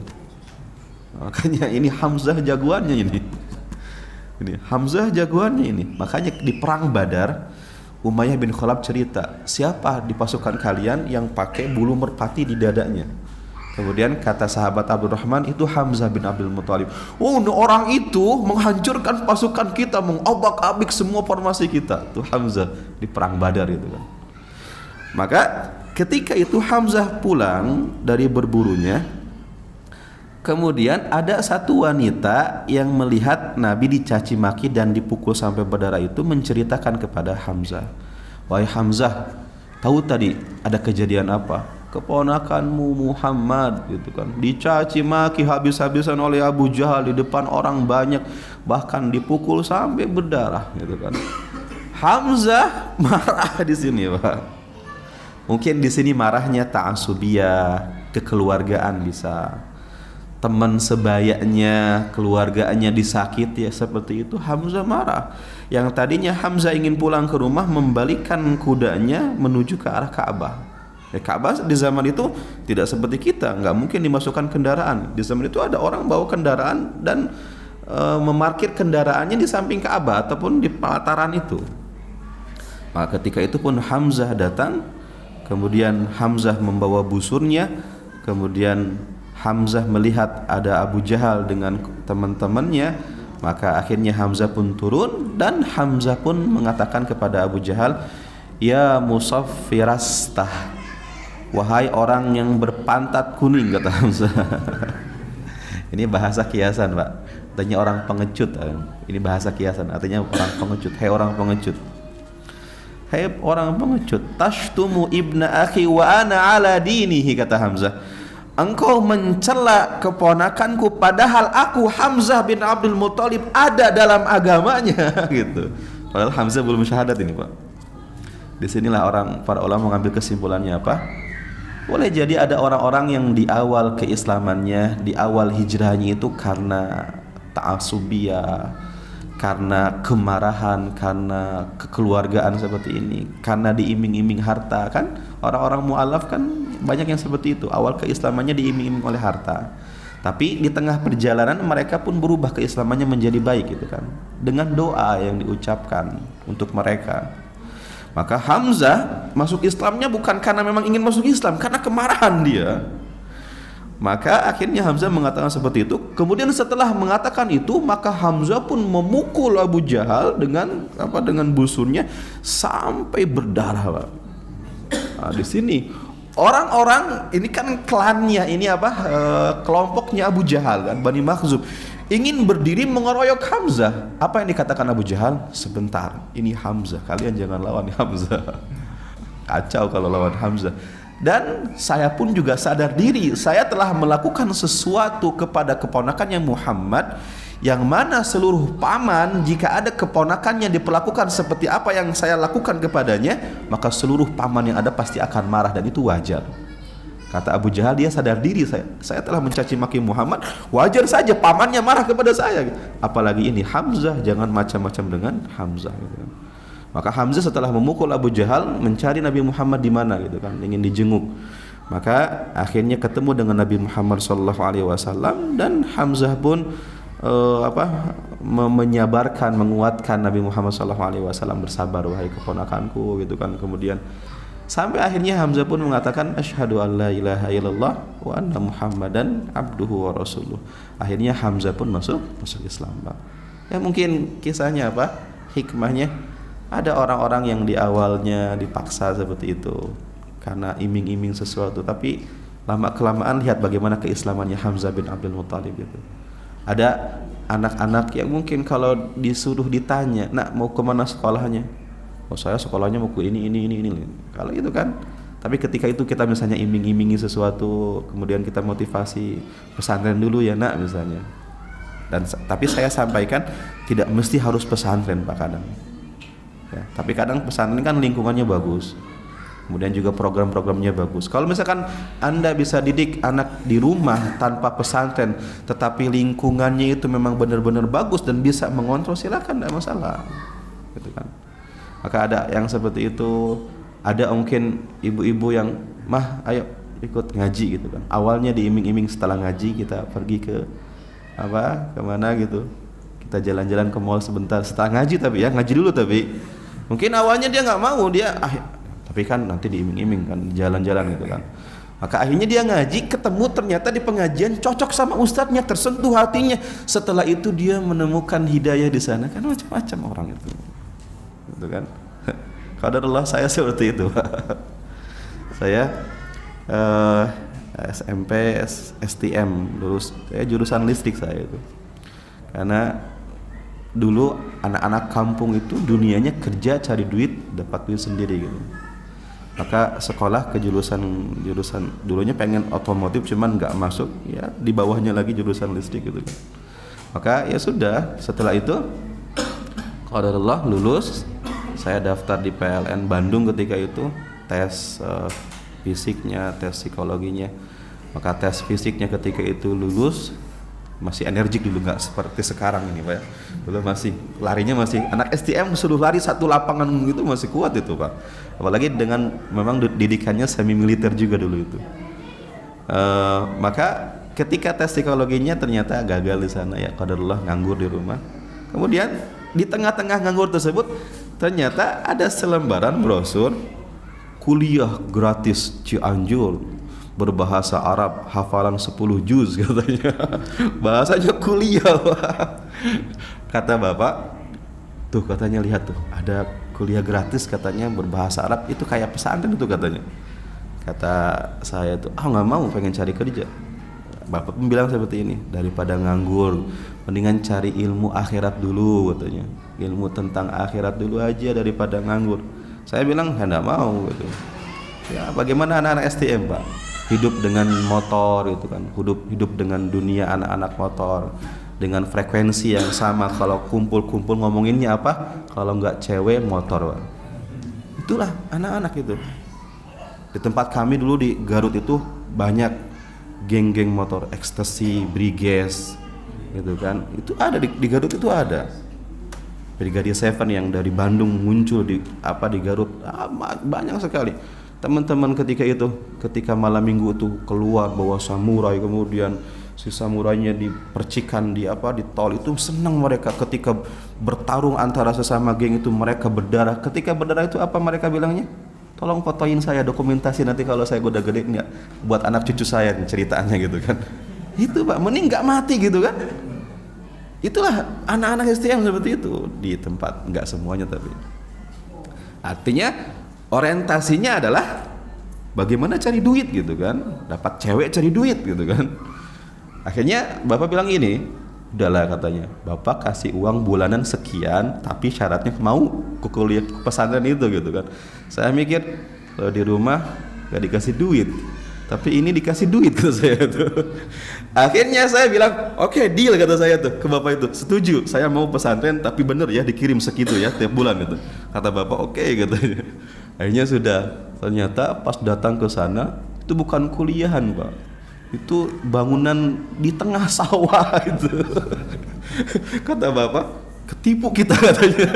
Makanya ini Hamzah jagoannya ini. Ini Hamzah jagoannya ini. Makanya di perang Badar, Umayyah bin Khalaf cerita, siapa di pasukan kalian yang pakai bulu merpati di dadanya? Kemudian kata sahabat Abdurrahman, itu Hamzah bin Abdul Muthalib. Oh, orang itu menghancurkan pasukan kita, mengobak-abik semua formasi kita. Itu Hamzah di perang Badar itu kan. Maka ketika itu Hamzah pulang dari berburunya, kemudian ada satu wanita yang melihat Nabi dicaci maki dan dipukul sampai berdarah itu, menceritakan kepada Hamzah, wahai Hamzah, tahu tadi ada kejadian apa? Keponakanmu Muhammad gitu kan dicaci maki habis-habisan oleh Abu Jahal di depan orang banyak, bahkan dipukul sampai berdarah gitu kan. Hamzah marah di sini, Pak. Mungkin di sini marahnya ta'asubiyah, kekeluargaan bisa. Teman sebayanya, keluarganya disakiti ya seperti itu, Hamzah marah. Yang tadinya Hamzah ingin pulang ke rumah, membalikkan kudanya menuju ke arah Ka'bah. Ka'bah di zaman itu tidak seperti kita, nggak mungkin dimasukkan kendaraan. Di zaman itu ada orang bawa kendaraan dan memarkir kendaraannya di samping Ka'bah ataupun di pelataran itu. Maka ketika itu pun Hamzah datang, kemudian Hamzah membawa busurnya, kemudian Hamzah melihat ada Abu Jahal dengan teman-temannya, maka akhirnya Hamzah pun turun dan Hamzah pun mengatakan kepada Abu Jahal, "Ya musaffirastah, wahai orang yang berpantat kuning," kata Hamzah. Ini bahasa kiasan, Pak. Artinya orang pengecut. Ini bahasa kiasan, artinya orang pengecut. Hai orang pengecut. Hai orang pengecut, tashtumu ibna akhi wa ana ala dinihi, kata Hamzah. Engkau mencela keponakanku padahal aku Hamzah bin Abdul Muthalib ada dalam agamanya gitu. Padahal Hamzah belum syahadat ini, Pak. Disinilah para ulama mengambil kesimpulannya apa? Boleh jadi ada orang-orang yang di awal keislamannya, di awal hijrahnya itu karena ta'asubiyah, karena kemarahan, karena kekeluargaan seperti ini, karena diiming-iming harta. Kan orang-orang mu'alaf kan banyak yang seperti itu, awal keislamannya diiming-iming oleh harta, tapi di tengah perjalanan mereka pun berubah keislamannya menjadi baik gitu kan, dengan doa yang diucapkan untuk mereka. Maka Hamzah masuk Islamnya bukan karena memang ingin masuk Islam, karena kemarahan dia. Maka akhirnya Hamzah mengatakan seperti itu. Kemudian setelah mengatakan itu, maka Hamzah pun memukul Abu Jahal dengan busurnya sampai berdarah, Pak. Nah, di sini orang-orang ini kan klannya ini kelompoknya Abu Jahal kan, Bani Makhzum, ingin berdiri mengeroyok Hamzah. Apa yang dikatakan Abu Jahal? Sebentar, ini Hamzah, kalian jangan lawan Hamzah. Kacau kalau lawan Hamzah. Dan saya pun juga sadar diri, saya telah melakukan sesuatu kepada keponakannya Muhammad, yang mana seluruh paman jika ada keponakannya diperlakukan seperti apa yang saya lakukan kepadanya, maka seluruh paman yang ada pasti akan marah, dan itu wajar. Kata Abu Jahal, dia sadar diri, saya telah mencaci maki Muhammad, wajar saja pamannya marah kepada saya. Apalagi ini Hamzah, jangan macam-macam dengan Hamzah gitu. Maka Hamzah setelah memukul Abu Jahal mencari Nabi Muhammad di mana gitu kan, ingin dijenguk. Maka akhirnya ketemu dengan Nabi Muhammad SAW, dan Hamzah pun menyabarkan, menguatkan Nabi Muhammad SAW, bersabar wahai keponakanku gitu kan. Kemudian sampai akhirnya Hamzah pun mengatakan asyhadu an la ilaha illallah wa anna Muhammadan abduhu wa rasuluh. Akhirnya Hamzah pun masuk Islam, Pak. Ya mungkin kisahnya apa? Hikmahnya, ada orang-orang yang di awalnya dipaksa seperti itu karena iming-iming sesuatu, tapi lama kelamaan lihat bagaimana keislamannya Hamzah bin Abdul Muthalib itu. Ada anak-anak yang mungkin kalau disuruh ditanya, "Nak, mau kemana sekolahnya?" "Oh, saya sekolahnya mau ke ini." Kalau itu kan. Tapi ketika itu kita misalnya iming-imingi sesuatu, kemudian kita motivasi, pesantren dulu ya nak misalnya. Tapi saya sampaikan tidak mesti harus pesantren, Pak, kadang. Ya, tapi kadang pesantren kan lingkungannya bagus. Kemudian juga program-programnya bagus. Kalau misalkan Anda bisa didik anak di rumah tanpa pesantren, tetapi lingkungannya itu memang benar-benar bagus dan bisa mengontrol, silakan, tidak masalah. Gitu kan. Maka ada yang seperti itu, ada mungkin ibu-ibu yang, "Mah, ayo ikut ngaji," gitu kan. Awalnya diiming-iming, setelah ngaji kita pergi ke kemana gitu. Kita jalan-jalan ke mall sebentar, setelah ngaji, tapi ya ngaji dulu. Tapi mungkin awalnya dia nggak mau, tapi kan nanti diiming-iming kan, jalan-jalan gitu kan. Maka akhirnya dia ngaji, ketemu ternyata di pengajian cocok sama ustadznya, tersentuh hatinya. Setelah itu dia menemukan hidayah di sana. Kan macam-macam orang itu. Gitu kan. Qadarullah, saya seperti itu. Saya SMP STM lulus, saya jurusan listrik saya itu. Karena dulu anak-anak kampung itu dunianya kerja, cari duit, dapat duit sendiri gitu. Maka sekolah ke jurusan dulunya pengen otomotif, cuman nggak masuk, ya di bawahnya lagi jurusan listrik gitu kan. Maka ya sudah, setelah itu qadarullah lulus, saya daftar di PLN Bandung ketika itu, tes fisiknya, tes psikologinya. Maka tes fisiknya ketika itu lulus, masih energik dulu, nggak seperti sekarang ini Pak ya. Dulu masih larinya masih anak STM suruh lari satu lapangan gitu masih kuat itu Pak. Apalagi dengan memang didikannya semi militer juga dulu itu. Maka ketika tes psikologinya ternyata gagal di sana ya, qadarullah nganggur di rumah. Kemudian di tengah-tengah nganggur tersebut ternyata ada selembaran brosur kuliah gratis Cianjur berbahasa Arab, hafalan 10 juz katanya. Bahasanya kuliah Pak. Kata bapak, tuh katanya lihat tuh ada kuliah gratis katanya berbahasa Arab, itu kayak pesantren itu katanya. Kata saya tuh, nggak mau, pengen cari kerja. Bapak pun bilang seperti ini, daripada nganggur mendingan cari ilmu akhirat dulu katanya, ilmu tentang akhirat dulu aja daripada nganggur. Saya bilang nggak mau gitu. Ya bagaimana anak-anak STM Pak, hidup dengan motor itu kan, hidup dengan dunia anak-anak motor, dengan frekuensi yang sama. Kalau kumpul-kumpul ngomonginnya apa, kalau nggak cewek motor Pak. Itulah anak-anak itu. Di tempat kami dulu di Garut itu banyak geng-geng motor, ekstasi, briges gitu kan. Itu ada di Garut, itu ada Brigadier Seven yang dari Bandung muncul di Garut. Banyak sekali teman-teman ketika malam minggu itu keluar bawa samurai, kemudian si samurainya dipercikan di tol, itu senang mereka. Ketika bertarung antara sesama geng itu mereka berdarah. Ketika berdarah itu apa mereka bilangnya? Tolong fotoin saya, dokumentasi nanti kalau saya udah gede nggak buat anak cucu saya ceritanya gitu kan. Itu Pak, mending nggak mati gitu kan. Itulah anak-anak STM seperti itu di tempat, nggak semuanya tapi. Artinya orientasinya adalah bagaimana cari duit gitu kan, dapat cewek cari duit gitu kan. Akhirnya bapak bilang ini, udahlah katanya, bapak kasih uang bulanan sekian tapi syaratnya mau kuliah pesantren itu gitu kan. Saya mikir kalau di rumah gak dikasih duit, tapi ini dikasih duit kata saya tuh. Akhirnya saya bilang oke, deal kata saya tuh ke bapak itu, setuju saya mau pesantren tapi bener ya dikirim segitu ya tiap bulan gitu. Kata bapak oke katanya. Akhirnya sudah, ternyata pas datang ke sana itu bukan kuliahan Pak, itu bangunan di tengah sawah itu. Kata bapak, ketipu kita katanya.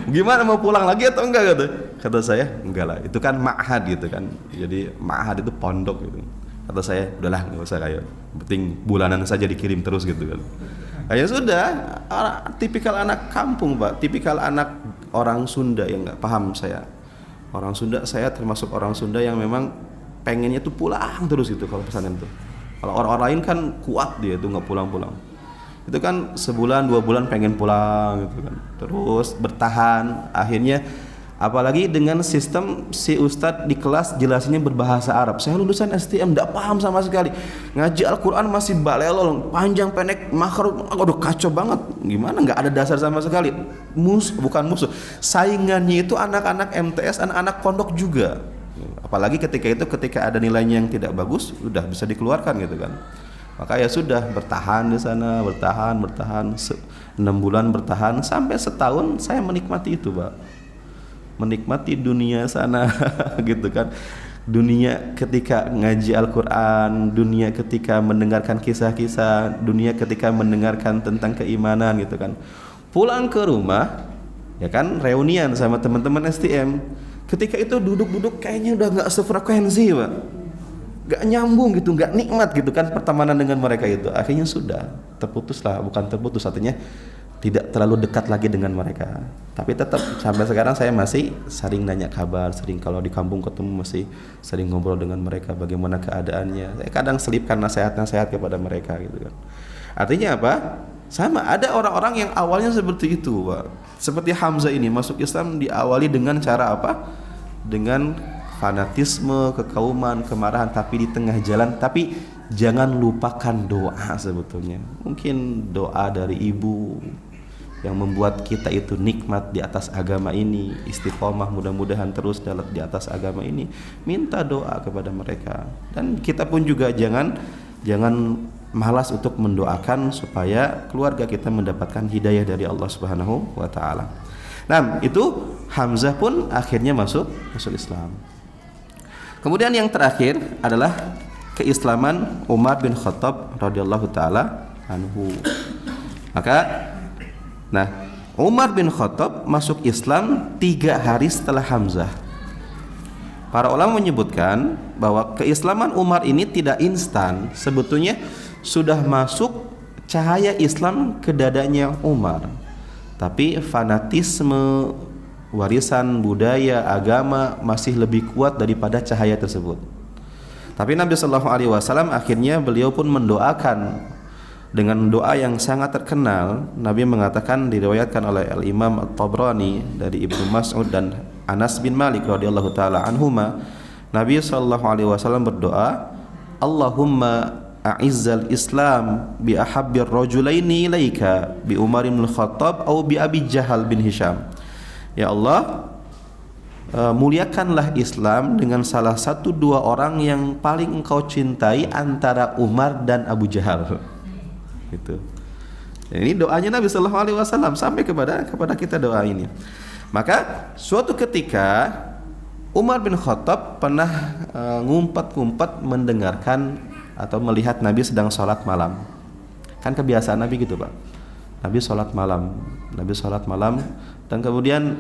Gimana, mau pulang lagi atau enggak kata saya, enggak lah, itu kan ma'had gitu kan, jadi ma'had itu pondok gitu. Kata saya, udahlah nggak usah, kayak penting bulanan saja dikirim terus gitu kan. Ya sudah, tipikal anak kampung Pak, tipikal anak orang Sunda yang nggak paham saya. Orang Sunda, saya termasuk orang Sunda yang memang pengennya tuh pulang terus gitu kalau pesantren tuh. Kalau orang lain kan kuat dia tuh nggak pulang-pulang. Itu kan sebulan 2 bulan pengen pulang gitu kan. Terus bertahan, akhirnya apalagi dengan sistem si ustadz di kelas jelasinnya berbahasa Arab. Saya lulusan STM enggak paham sama sekali. Ngaji Al-Qur'an masih balelol, panjang pendek, makhraj, aduh kacau banget. Gimana, enggak ada dasar sama sekali. Bukan musuh. Saingannya itu anak-anak MTS, anak-anak pondok juga. Apalagi ketika ada nilainya yang tidak bagus, udah bisa dikeluarkan gitu kan. Maka ya sudah, bertahan di sana, bertahan 6 bulan bertahan sampai setahun. Saya menikmati itu Pak, menikmati dunia sana gitu kan. Dunia ketika ngaji Al-Quran, dunia ketika mendengarkan kisah-kisah, dunia ketika mendengarkan tentang keimanan gitu kan. Pulang ke rumah ya kan, reunian sama teman-teman STM. Ketika itu duduk-duduk kayaknya udah gak sefrekuensi Pak, gak nyambung gitu, gak nikmat gitu kan pertemanan dengan mereka itu. Akhirnya sudah terputus lah, bukan terputus, artinya tidak terlalu dekat lagi dengan mereka. Tapi tetap sampai sekarang saya masih sering nanya kabar, sering kalau di kampung ketemu masih sering ngobrol dengan mereka bagaimana keadaannya. Saya kadang selipkan nasihat-nasihat kepada mereka gitu kan. Artinya apa? Sama, ada orang-orang yang awalnya seperti itu Pak. Seperti Hamzah ini masuk Islam diawali dengan cara apa? Dengan fanatisme, kekauman, kemarahan, tapi di tengah jalan. Tapi jangan lupakan doa sebetulnya. Mungkin doa dari ibu yang membuat kita itu nikmat di atas agama ini, istiqomah, mudah-mudahan terus di atas agama ini. Minta doa kepada mereka. Dan kita pun juga jangan malas untuk mendoakan supaya keluarga kita mendapatkan hidayah dari Allah Subhanahu wa taala. Nah, itu Hamzah pun akhirnya masuk Islam. Kemudian yang terakhir adalah keislaman Umar bin Khattab radhiyallahu taala anhu. Maka nah, Umar bin Khattab masuk Islam 3 hari setelah Hamzah. Para ulama menyebutkan bahwa keislaman Umar ini tidak instan. Sebetulnya sudah masuk cahaya Islam ke dadanya Umar, tapi fanatisme, warisan budaya, agama masih lebih kuat daripada cahaya tersebut. Tapi Nabi Shallallahu Alaihi Wasallam akhirnya beliau pun mendoakan dengan doa yang sangat terkenal. Nabi mengatakan, diriwayatkan oleh Al-Imam At-Tabrani dari Ibnu Mas'ud dan Anas bin Malik radhiyallahu taala anhuma, Nabi Shallallahu Alaihi Wasallam berdoa, Allahumma a'izzal Islam bi ahabbir rajulaini ilaika bi Umar bin Khattab atau bi Abi Jahal bin Hisham. Ya Allah, muliakanlah Islam dengan salah satu 2 orang yang paling engkau cintai antara Umar dan Abu Jahal. Gitu. Ini doanya Nabi Sallallahu Alaihi Wasallam sampai kepada kita doa ini. Maka suatu ketika Umar bin Khattab pernah ngumpat-ngumpat mendengarkan atau melihat Nabi sedang sholat malam. Kan kebiasaan Nabi gitu, Pak. Nabi sholat malam dan kemudian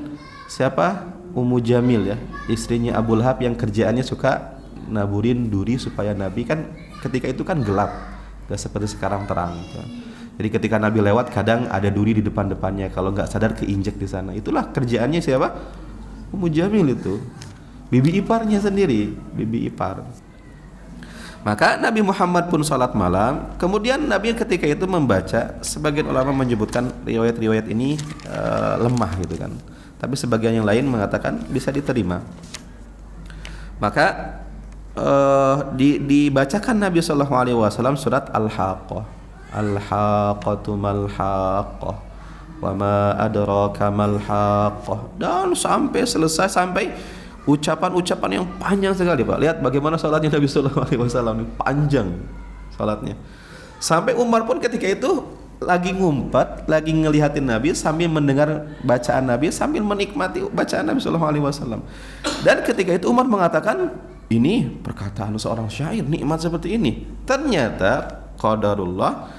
siapa? Ummu Jamil ya, istrinya Abu Lahab yang kerjaannya suka naburin duri supaya Nabi, kan ketika itu kan gelap, gak seperti sekarang terang gitu. Jadi ketika Nabi lewat kadang ada duri di depannya, kalau nggak sadar keinjek di sana. Itulah kerjaannya siapa? Ummu Jamil itu, bibi iparnya sendiri, bibi ipar. Maka Nabi Muhammad pun salat malam. Kemudian Nabi ketika itu membaca, sebagian ulama menyebutkan riwayat-riwayat ini lemah gitu kan, tapi sebagian yang lain mengatakan bisa diterima. Maka dibacakan Nabi Sallallahu Alaihi Wasallam surat Al-Haqqah, Al-Haqqatu mal-Haqqah, wa ma adraka mal-Haqqah, dan sampai selesai, sampai ucapan-ucapan yang panjang sekali, Pak. Lihat bagaimana salatnya Nabi Sallallahu Alaihi Wasallam, panjang salatnya. Sampai Umar pun ketika itu lagi ngumpet, lagi ngelihatin Nabi sambil mendengar bacaan Nabi, sambil menikmati bacaan Nabi Sallallahu Alaihi Wasallam. Dan ketika itu Umar mengatakan, ini perkataan seorang syair, nikmat seperti ini. Ternyata qadarullah,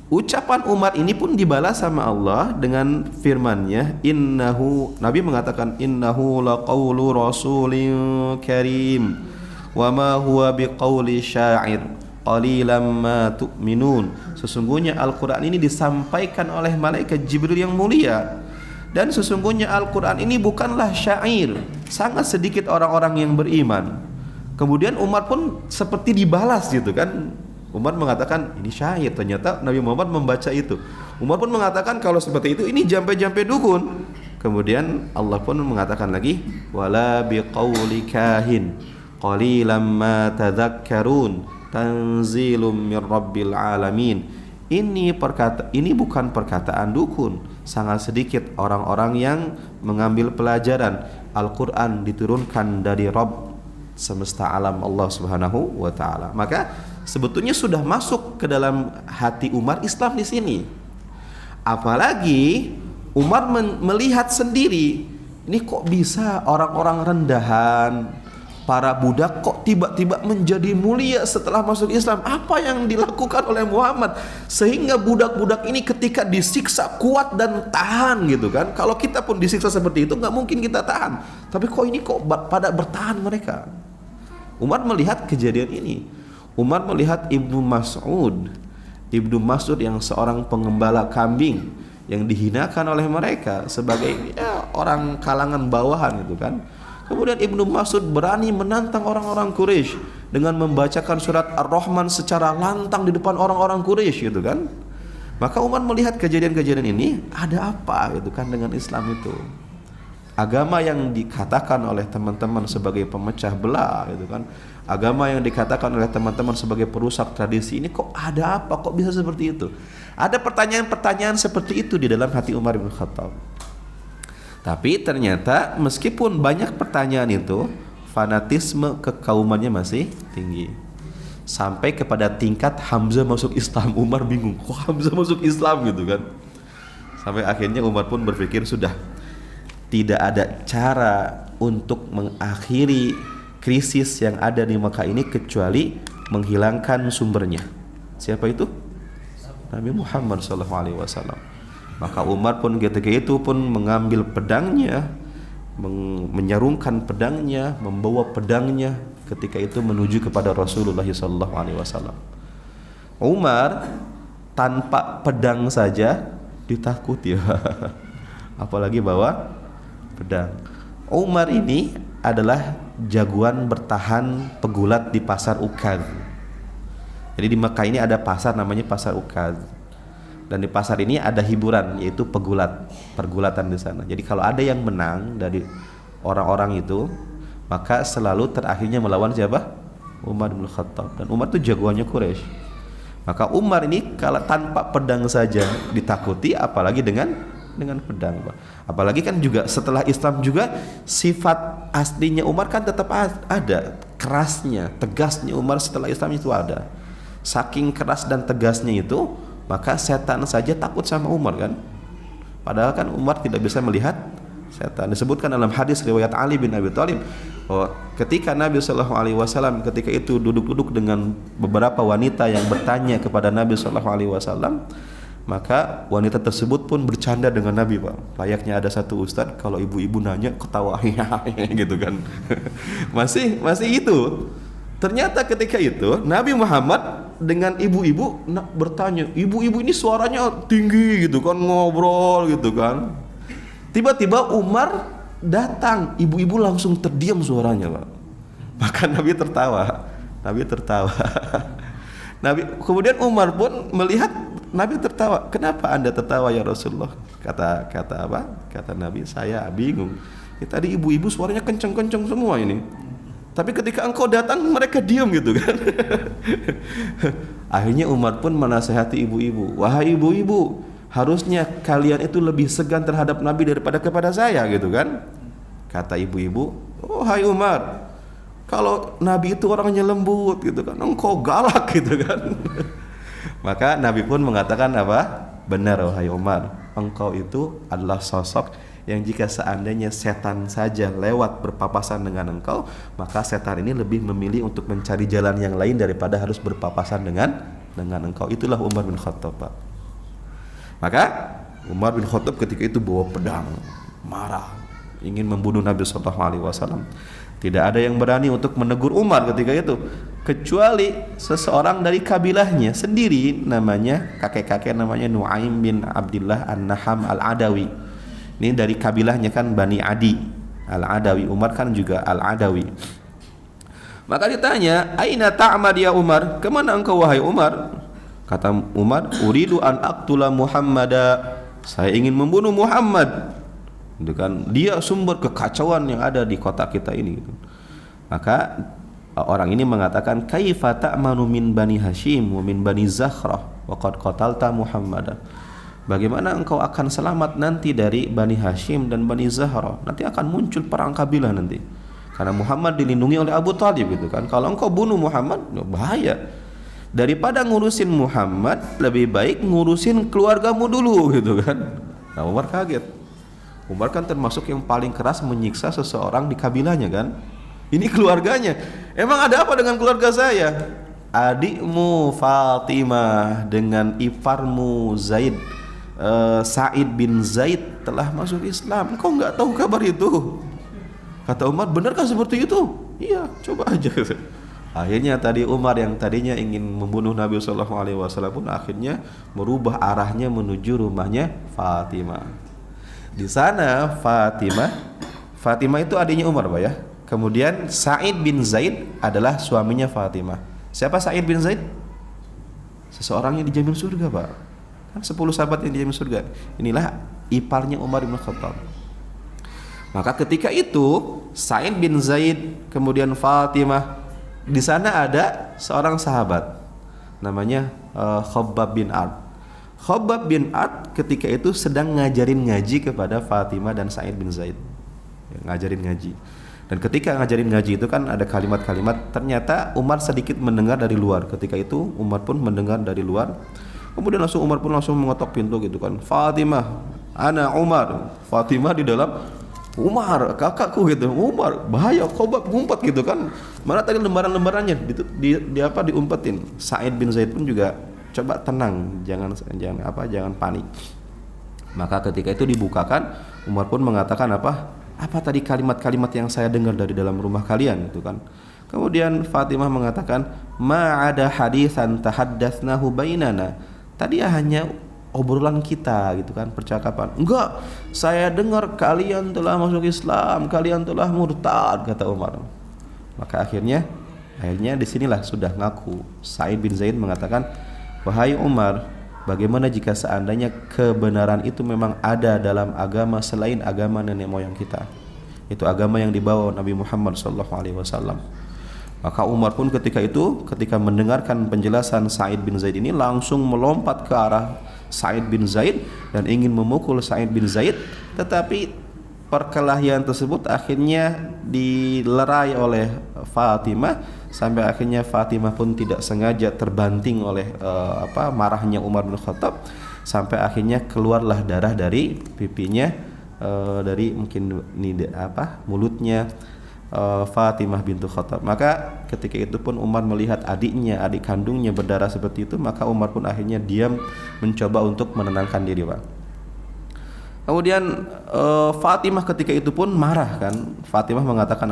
ucapan Umar ini pun dibalas sama Allah dengan firman-Nya, innahu, Nabi mengatakan, innahu laqaulu rasulin karim wa ma huwa biqauli syair qalilan ma tu'minun. Sesungguhnya Al-Qur'an ini disampaikan oleh malaikat Jibril yang mulia, dan sesungguhnya Al-Qur'an ini bukanlah syair, sangat sedikit orang-orang yang beriman. Kemudian Umar pun seperti dibalas gitu kan. Umar mengatakan ini syair, ternyata Nabi Muhammad membaca itu. Umar pun mengatakan kalau seperti itu ini jampe-jampe dukun. Kemudian Allah pun mengatakan lagi, wala biqauli kahin qalilan ma tadhakkarun tanzilum mir rabbil alamin. Ini bukan perkataan dukun, sangat sedikit orang-orang yang mengambil pelajaran. Al-Qur'an diturunkan dari Rabb semesta alam, Allah Subhanahu wa taala. Maka sebetulnya sudah masuk ke dalam hati Umar Islam di sini. Apalagi Umar melihat sendiri, ini kok bisa orang-orang rendahan, para budak kok tiba-tiba menjadi mulia setelah masuk Islam. Apa yang dilakukan oleh Muhammad sehingga budak-budak ini ketika disiksa kuat dan tahan gitu kan. Kalau kita pun disiksa seperti itu nggak mungkin kita tahan, tapi kok ini kok pada bertahan mereka. Umar melihat kejadian ini. Umar melihat Ibnu Mas'ud yang seorang pengembala kambing yang dihinakan oleh mereka sebagai orang kalangan bawahan gitu kan. Kemudian Ibnu Mas'ud berani menantang orang-orang Quraisy dengan membacakan surat Ar-Rahman secara lantang di depan orang-orang Quraisy gitu kan. Maka Umar melihat kejadian-kejadian ini, ada apa gitu kan dengan Islam itu. Agama yang dikatakan oleh teman-teman sebagai pemecah belah gitu kan, agama yang dikatakan oleh teman-teman sebagai perusak tradisi, ini kok ada apa, kok bisa seperti itu. Ada pertanyaan-pertanyaan seperti itu di dalam hati Umar bin Khattab. Tapi ternyata meskipun banyak pertanyaan itu, fanatisme kekaumannya masih tinggi. Sampai kepada tingkat Hamzah masuk Islam, Umar bingung, kok Hamzah masuk Islam gitu kan. Sampai akhirnya Umar pun berpikir, sudah tidak ada cara untuk mengakhiri krisis yang ada di Mekah ini kecuali menghilangkan sumbernya. Siapa itu? Nabi Muhammad SAW. Maka Umar pun ketika itu pun mengambil pedangnya, menyarungkan pedangnya, membawa pedangnya ketika itu menuju kepada Rasulullah SAW. Umar tanpa pedang saja ditakuti, apalagi bawa pedang. Umar ini adalah jagoan bertahan pegulat di pasar Ukaz. Jadi di Mekah ini ada pasar namanya pasar Ukaz. Dan di pasar ini ada hiburan, yaitu pergulatan di sana. Jadi kalau ada yang menang dari orang-orang itu, maka selalu terakhirnya melawan siapa? Umar bin Khattab. Dan Umar itu jagoannya Quraisy. Maka Umar ini kalau tanpa pedang saja ditakuti, apalagi dengan pedang, Pak. Apalagi kan juga setelah Islam juga sifat aslinya Umar kan tetap ada, kerasnya, tegasnya Umar setelah Islam itu ada. Saking keras dan tegasnya itu, maka setan saja takut sama Umar kan. Padahal kan Umar tidak bisa melihat setan. Disebutkan dalam hadis riwayat Ali bin Abi Thalib bahwa ketika Nabi SAW ketika itu duduk-duduk dengan beberapa wanita yang bertanya kepada Nabi SAW, maka wanita tersebut pun bercanda dengan Nabi, Pak. Layaknya ada satu ustadz kalau ibu-ibu nanya ketawa gitu kan. masih itu. Ternyata ketika itu Nabi Muhammad dengan ibu-ibu bertanya, ibu-ibu ini suaranya tinggi gitu kan, ngobrol gitu kan. Tiba-tiba Umar datang, ibu-ibu langsung terdiam suaranya, Pak. Maka Nabi tertawa. Kemudian Umar pun melihat Nabi tertawa. Kenapa Anda tertawa ya Rasulullah? Kata apa? Kata Nabi, saya bingung. Tadi ibu-ibu suaranya kenceng-kenceng semua ini. Tapi ketika engkau datang mereka diam gitu kan. Akhirnya Umar pun menasihati ibu-ibu, wahai ibu-ibu, harusnya kalian itu lebih segan terhadap Nabi daripada kepada saya gitu kan. Kata ibu-ibu, oh hai Umar, kalau Nabi itu orangnya lembut gitu kan, engkau galak gitu kan. Maka Nabi pun mengatakan apa? Benar wahai Umar, engkau itu adalah sosok yang jika seandainya setan saja lewat berpapasan dengan engkau, maka setan ini lebih memilih untuk mencari jalan yang lain daripada harus berpapasan dengan engkau. Itulah Umar bin Khattab, Pak. Maka Umar bin Khattab ketika itu bawa pedang, marah, ingin membunuh Nabi SAW. Tidak ada yang berani untuk menegur Umar ketika itu, kecuali seseorang dari kabilahnya sendiri, namanya kakek-kakek namanya Nuaim bin Abdullah An-Naham Al-Adawi. Ini dari kabilahnya kan Bani Adi Al-Adawi. Umar kan juga Al-Adawi. Maka ditanya, aina ta'mad ya Umar? Kemana engkau wahai Umar? Kata Umar, uridu an aqtula Muhammada. Saya ingin membunuh Muhammad. Itu kan dia sumber kekacauan yang ada di kota kita ini gitu. Maka orang ini mengatakan, kaifa ta'manu min Bani Hashim wa min Bani Zakhrah wa qad qatalta Muhammadan. Bagaimana engkau akan selamat nanti dari Bani Hashim dan Bani Zahra? Nanti akan muncul perang kabilah nanti. Karena Muhammad dilindungi oleh Abu Thalib gitu kan. Kalau engkau bunuh Muhammad, bahaya. Daripada ngurusin Muhammad, lebih baik ngurusin keluargamu dulu gitu kan. Nah, Umar kaget. Umar kan termasuk yang paling keras menyiksa seseorang di kabilahnya kan. Ini keluarganya. Emang ada apa dengan keluarga saya? Adikmu Fatimah dengan iparmu Zaid, Sa'id bin Zaid telah masuk Islam. Kau nggak tahu kabar itu? Kata Umar, benarkah seperti itu? Iya, coba aja. Akhirnya tadi Umar yang tadinya ingin membunuh Nabi SAW pun akhirnya merubah arahnya menuju rumahnya Fatimah. Di sana Fatimah itu adiknya Umar, Pak ya. Kemudian Sa'id bin Zaid adalah suaminya Fatimah. Siapa Sa'id bin Zaid? Seseorang yang dijamin surga, Pak. 10 sahabat yang dijamin surga. Inilah iparnya Umar bin Khattab. Maka ketika itu Sa'id bin Zaid kemudian Fatimah, di sana ada seorang sahabat namanya Khabbab bin Ard. Khabbab bin Ard ketika itu sedang ngajarin ngaji kepada Fatimah dan Sa'id bin Zaid. Ngajarin ngaji. Dan ketika ngajarin ngaji itu kan ada kalimat-kalimat, ternyata Umar sedikit mendengar dari luar. Ketika itu Umar pun mendengar dari luar. Kemudian Umar pun langsung mengetok pintu gitu kan. Fatimah, ana Umar. Fatimah di dalam, Umar, kakakku gitu. Umar, bahaya, Khabbab ngumpet gitu kan. Mana tadi lembaran-lembarannya diumpetin. Sa'id bin Zaid pun juga coba tenang, jangan panik. Maka ketika itu dibukakan, Umar pun mengatakan apa tadi kalimat-kalimat yang saya dengar dari dalam rumah kalian itu kan. Kemudian Fatimah mengatakan, ma ada hadisan tahaddatsnahu bainana. Tadi hanya obrolan kita gitu kan, percakapan. Enggak, saya dengar kalian telah masuk Islam, kalian telah murtad, kata Umar. Maka akhirnya disinilah sudah ngaku. Sa'id bin Zaid mengatakan, wahai Umar, bagaimana jika seandainya kebenaran itu memang ada dalam agama selain agama nenek moyang kita? Itu agama yang dibawa Nabi Muhammad SAW. Maka Umar pun ketika mendengarkan penjelasan Sa'id bin Zaid ini langsung melompat ke arah Sa'id bin Zaid dan ingin memukul Sa'id bin Zaid, tetapi perkelahian tersebut akhirnya dilerai oleh Fatimah, sampai akhirnya Fatimah pun tidak sengaja terbanting oleh marahnya Umar bin Khattab, sampai akhirnya keluarlah darah dari pipinya, dari mungkin mulutnya Fatimah bintu Khattab. Maka ketika itu pun Umar melihat adik kandungnya berdarah seperti itu, maka Umar pun akhirnya diam, mencoba untuk menenangkan diri, Pak. Kemudian Fatimah ketika itu pun marah kan. Fatimah mengatakan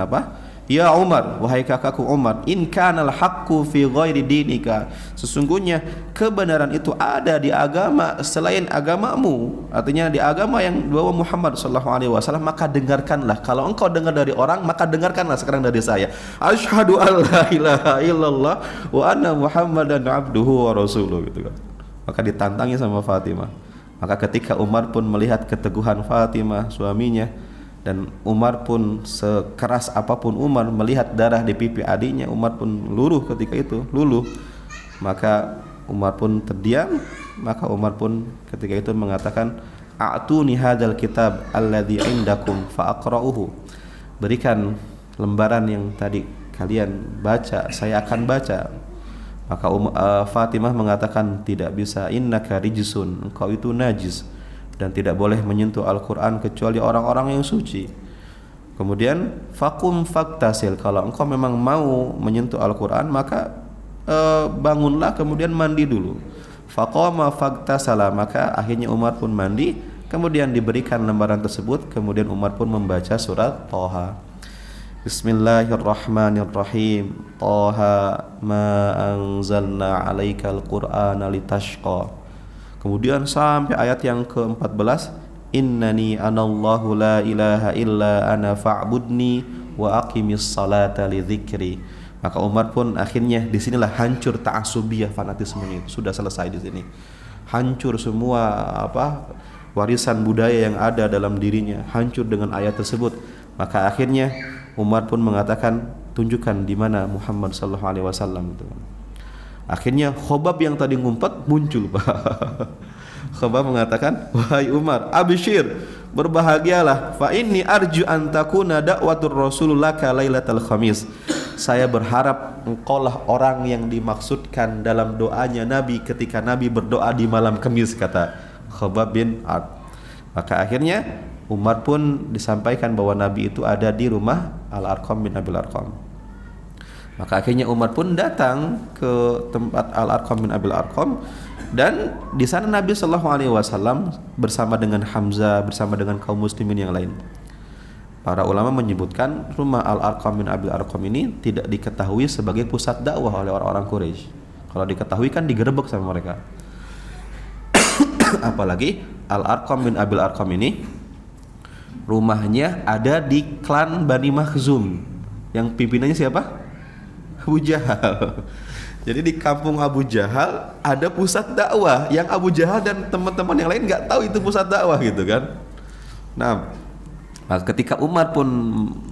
Ya Umar, wahai kakakku Umar, in kanal haqqu fi ghairi dinika. Sesungguhnya kebenaran itu ada di agama selain agamamu. Artinya di agama yang dibawa Muhammad sallallahu alaihi wasallam, maka dengarkanlah. Kalau engkau dengar dari orang, maka dengarkanlah sekarang dari saya. Asyhadu an la ilaha illallah wa anna Muhammadan abduhu wa rasuluh, gitu kan. Maka ditantangi sama Fatimah. Maka ketika Umar pun melihat keteguhan Fatimah suaminya, dan Umar pun sekeras apapun Umar melihat darah di pipi adiknya, Umar pun luluh ketika itu, maka Umar pun terdiam. Maka Umar pun ketika itu mengatakan, a'tuni hadzal kitab alladzi indakum fa aqra'uhu. Berikan lembaran yang tadi kalian baca, saya akan baca. Maka Fatimah mengatakan, tidak bisa, innaka rijsun, engkau itu najis dan tidak boleh menyentuh Al-Quran kecuali orang-orang yang suci. Kemudian fakum faktasil, kalau engkau memang mau menyentuh Al-Quran, maka bangunlah kemudian mandi dulu. Faqama faktasala, maka akhirnya Umar pun mandi, kemudian diberikan lembaran tersebut. Kemudian Umar pun membaca surat Thaha. Bismillahirrahmanirrahim. Thaha ma anzalna 'alaikal qur'ana litashqa. Kemudian sampai ayat yang ke-14, innani anallahu la ilaha illa ana fa'budni wa aqimis salata li dzikri. Maka Umar pun akhirnya disinilah hancur ta'assubiyah, fanatismenya itu sudah selesai di sini. Hancur semua warisan budaya yang ada dalam dirinya, hancur dengan ayat tersebut. Maka akhirnya Umar pun mengatakan, tunjukkan di mana Muhammad sallallahu alaihi wasallam itu. Akhirnya Khobab yang tadi ngumpet muncul, Pak. Khobab mengatakan, wahai Umar, absyir, berbahagialah, fa inni arju an takuna da'watur rasulullah ka lailatul khamis. Saya berharap engkaulah orang yang dimaksudkan dalam doanya Nabi ketika Nabi berdoa di malam Kamis, kata Khobab bin Ard. Maka akhirnya Umar pun disampaikan bahwa Nabi itu ada di rumah Al-Arqam bin Abil Arqam. Maka akhirnya Umar pun datang ke tempat Al-Arqam bin Abil Arqam, dan di sana Nabi sallallahu alaihi wasallam bersama dengan Hamzah, bersama dengan kaum muslimin yang lain. Para ulama menyebutkan rumah Al-Arqam bin Abil Arqam ini tidak diketahui sebagai pusat dakwah oleh orang-orang Quraisy. Kalau diketahui kan digerebek sama mereka. Apalagi Al-Arqam bin Abil Arqam ini rumahnya ada di klan Bani Makhzum, yang pimpinannya siapa? Abu Jahal. Jadi di kampung Abu Jahal ada pusat dakwah yang Abu Jahal dan teman-teman yang lain nggak tahu itu pusat dakwah, gitu kan. Nah, ketika Umar pun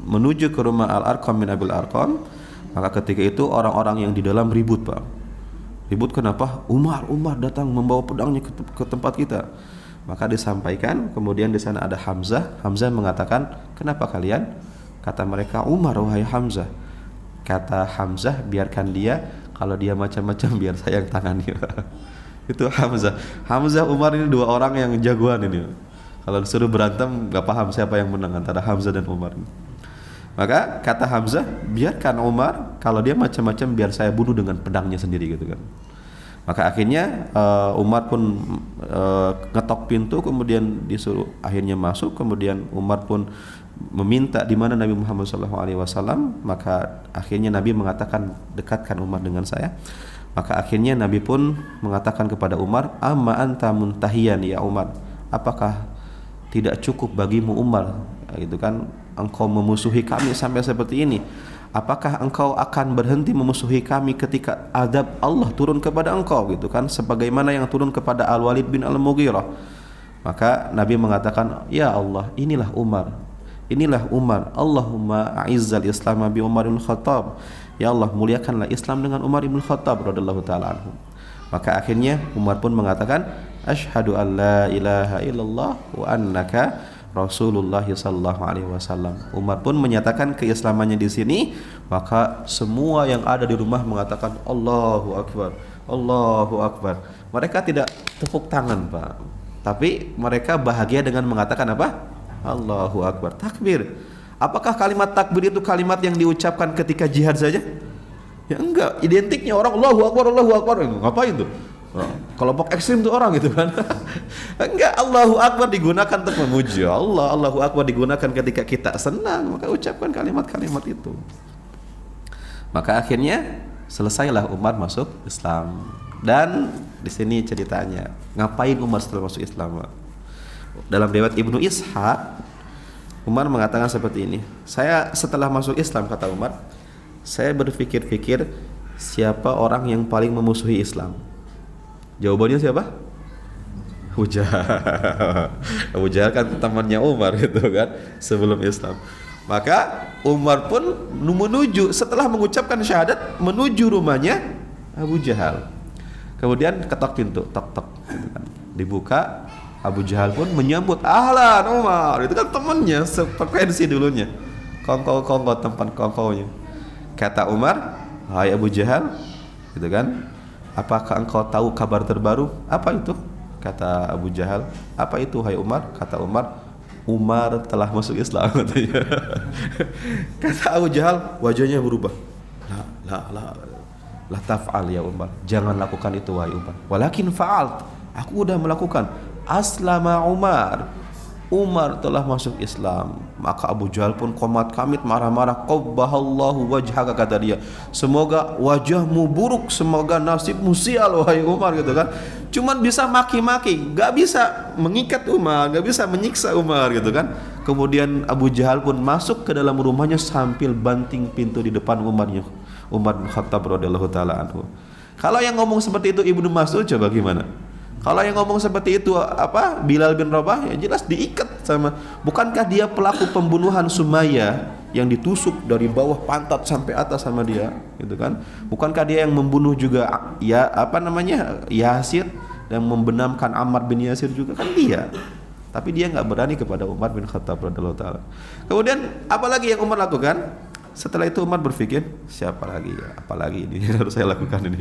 menuju ke rumah Al-Arqam bin Abil Arqam, maka ketika itu orang-orang yang di dalam ribut, Pak. Ribut kenapa? Umar datang membawa pedangnya ke tempat kita. Maka disampaikan, kemudian di sana ada Hamzah. Hamzah mengatakan, kenapa kalian? Kata mereka, Umar, wahai Hamzah. Kata Hamzah, biarkan dia, kalau dia macam-macam biar saya yang tangani. Itu Hamzah. Hamzah, Umar ini dua orang yang jagoan ini. Kalau disuruh berantem gak paham siapa yang menang antara Hamzah dan Umar. Maka kata Hamzah, biarkan Umar, kalau dia macam-macam biar saya bunuh dengan pedangnya sendiri, gitu kan. Maka akhirnya Umar pun ngetok pintu, kemudian disuruh akhirnya masuk. Kemudian Umar pun meminta di mana Nabi Muhammad SAW. Maka akhirnya Nabi mengatakan, dekatkan Umar dengan saya. Maka akhirnya Nabi pun mengatakan kepada Umar, amma anta muntahiyan ya Umar, apakah tidak cukup bagimu Umar, gitu kan, engkau memusuhi kami sampai seperti ini? Apakah engkau akan berhenti memusuhi kami ketika azab Allah turun kepada engkau, gitu kan, sebagaimana yang turun kepada Al-Walid bin Al-Mughirah? Maka Nabi mengatakan, ya Allah, inilah Umar, inilah Umar. Allahumma a'izzal Islam bi Umar bin Khattab. Ya Allah, muliakanlah Islam dengan Umar bin Khattab radhiyallahu taala anhu. Maka akhirnya Umar pun mengatakan, asyhadu an la ilaha illallah wa annaka Rasulullah sallallahu alaihi wasallam. Umar pun menyatakan keislamannya di sini. Maka semua yang ada di rumah mengatakan Allahu Akbar, Allahu Akbar. Mereka tidak tepuk tangan, Pak, tapi mereka bahagia dengan mengatakan apa? Allahu Akbar, takbir. Apakah kalimat takbir itu kalimat yang diucapkan ketika jihad saja? Ya enggak, identiknya orang Allahu Akbar, Allahu Akbar. Ngapain tuh? Kelompok ekstrim tuh orang gitu kan. Enggak, Allahu Akbar digunakan untuk memuji Allah. Allahu Akbar digunakan ketika kita senang, maka ucapkan kalimat-kalimat itu. Maka akhirnya selesailah Umar masuk Islam. Dan di sini ceritanya, ngapain Umar setelah masuk Islam? Dalam riwayat Ibnu Ishaq, Umar mengatakan seperti ini, saya setelah masuk Islam, kata Umar, saya berpikir-pikir siapa orang yang paling memusuhi Islam. Jawabannya siapa? Abu Jahal. Abu Jahal kan temannya Umar gitu kan sebelum Islam. Maka Umar pun menuju, setelah mengucapkan syahadat, menuju rumahnya Abu Jahal. Kemudian ketok pintu, tok tok gitu kan. Dibuka, Abu Jahal pun menyambut, ahlan Umar. Itu kan temannya sefrekuensi dulunya. Kongko tempat kongkonya. Kata Umar, hai Abu Jahal, gitu kan, apakah engkau tahu kabar terbaru? Apa itu? Kata Abu Jahal. Apa itu hai Umar? Kata Umar, Umar telah masuk Islam, katanya. Kata Abu Jahal, wajahnya berubah. La taf'al ya Umar, jangan lakukan itu wahai Umar. Walakin fa'alt, aku udah melakukan. Aslama Umar, Umar telah masuk Islam. Maka Abu Jahal pun qomat kamit, marah-marah. Qabbahallahu wajhaka, kata dia, semoga wajahmu buruk, semoga nasibmu sial wahai Umar, gitu kan. Cuman bisa maki-maki, gak bisa mengikat Umar, gak bisa menyiksa Umar, gitu kan. Kemudian Abu Jahal pun masuk ke dalam rumahnya sambil banting pintu di depan Umar bin Khattab radhiyallahu taala anhu. Kalau yang ngomong seperti itu Ibnu Mas'ud, coba gimana? Kalau yang ngomong seperti itu apa? Bilal bin Rabah, ya jelas diikat sama. Bukankah dia pelaku pembunuhan Sumayyah yang ditusuk dari bawah pantat sampai atas sama dia, gitu kan? Bukankah dia yang membunuh juga ya apa namanya? Yasir, dan membenamkan Ammar bin Yasir juga kan dia. Tapi dia enggak berani kepada Umar bin Khattab radhiyallahu taala. Kemudian apalagi yang Umar lakukan? Setelah itu Umar berpikir, siapa lagi ya? Apalagi ini yang harus saya lakukan ini?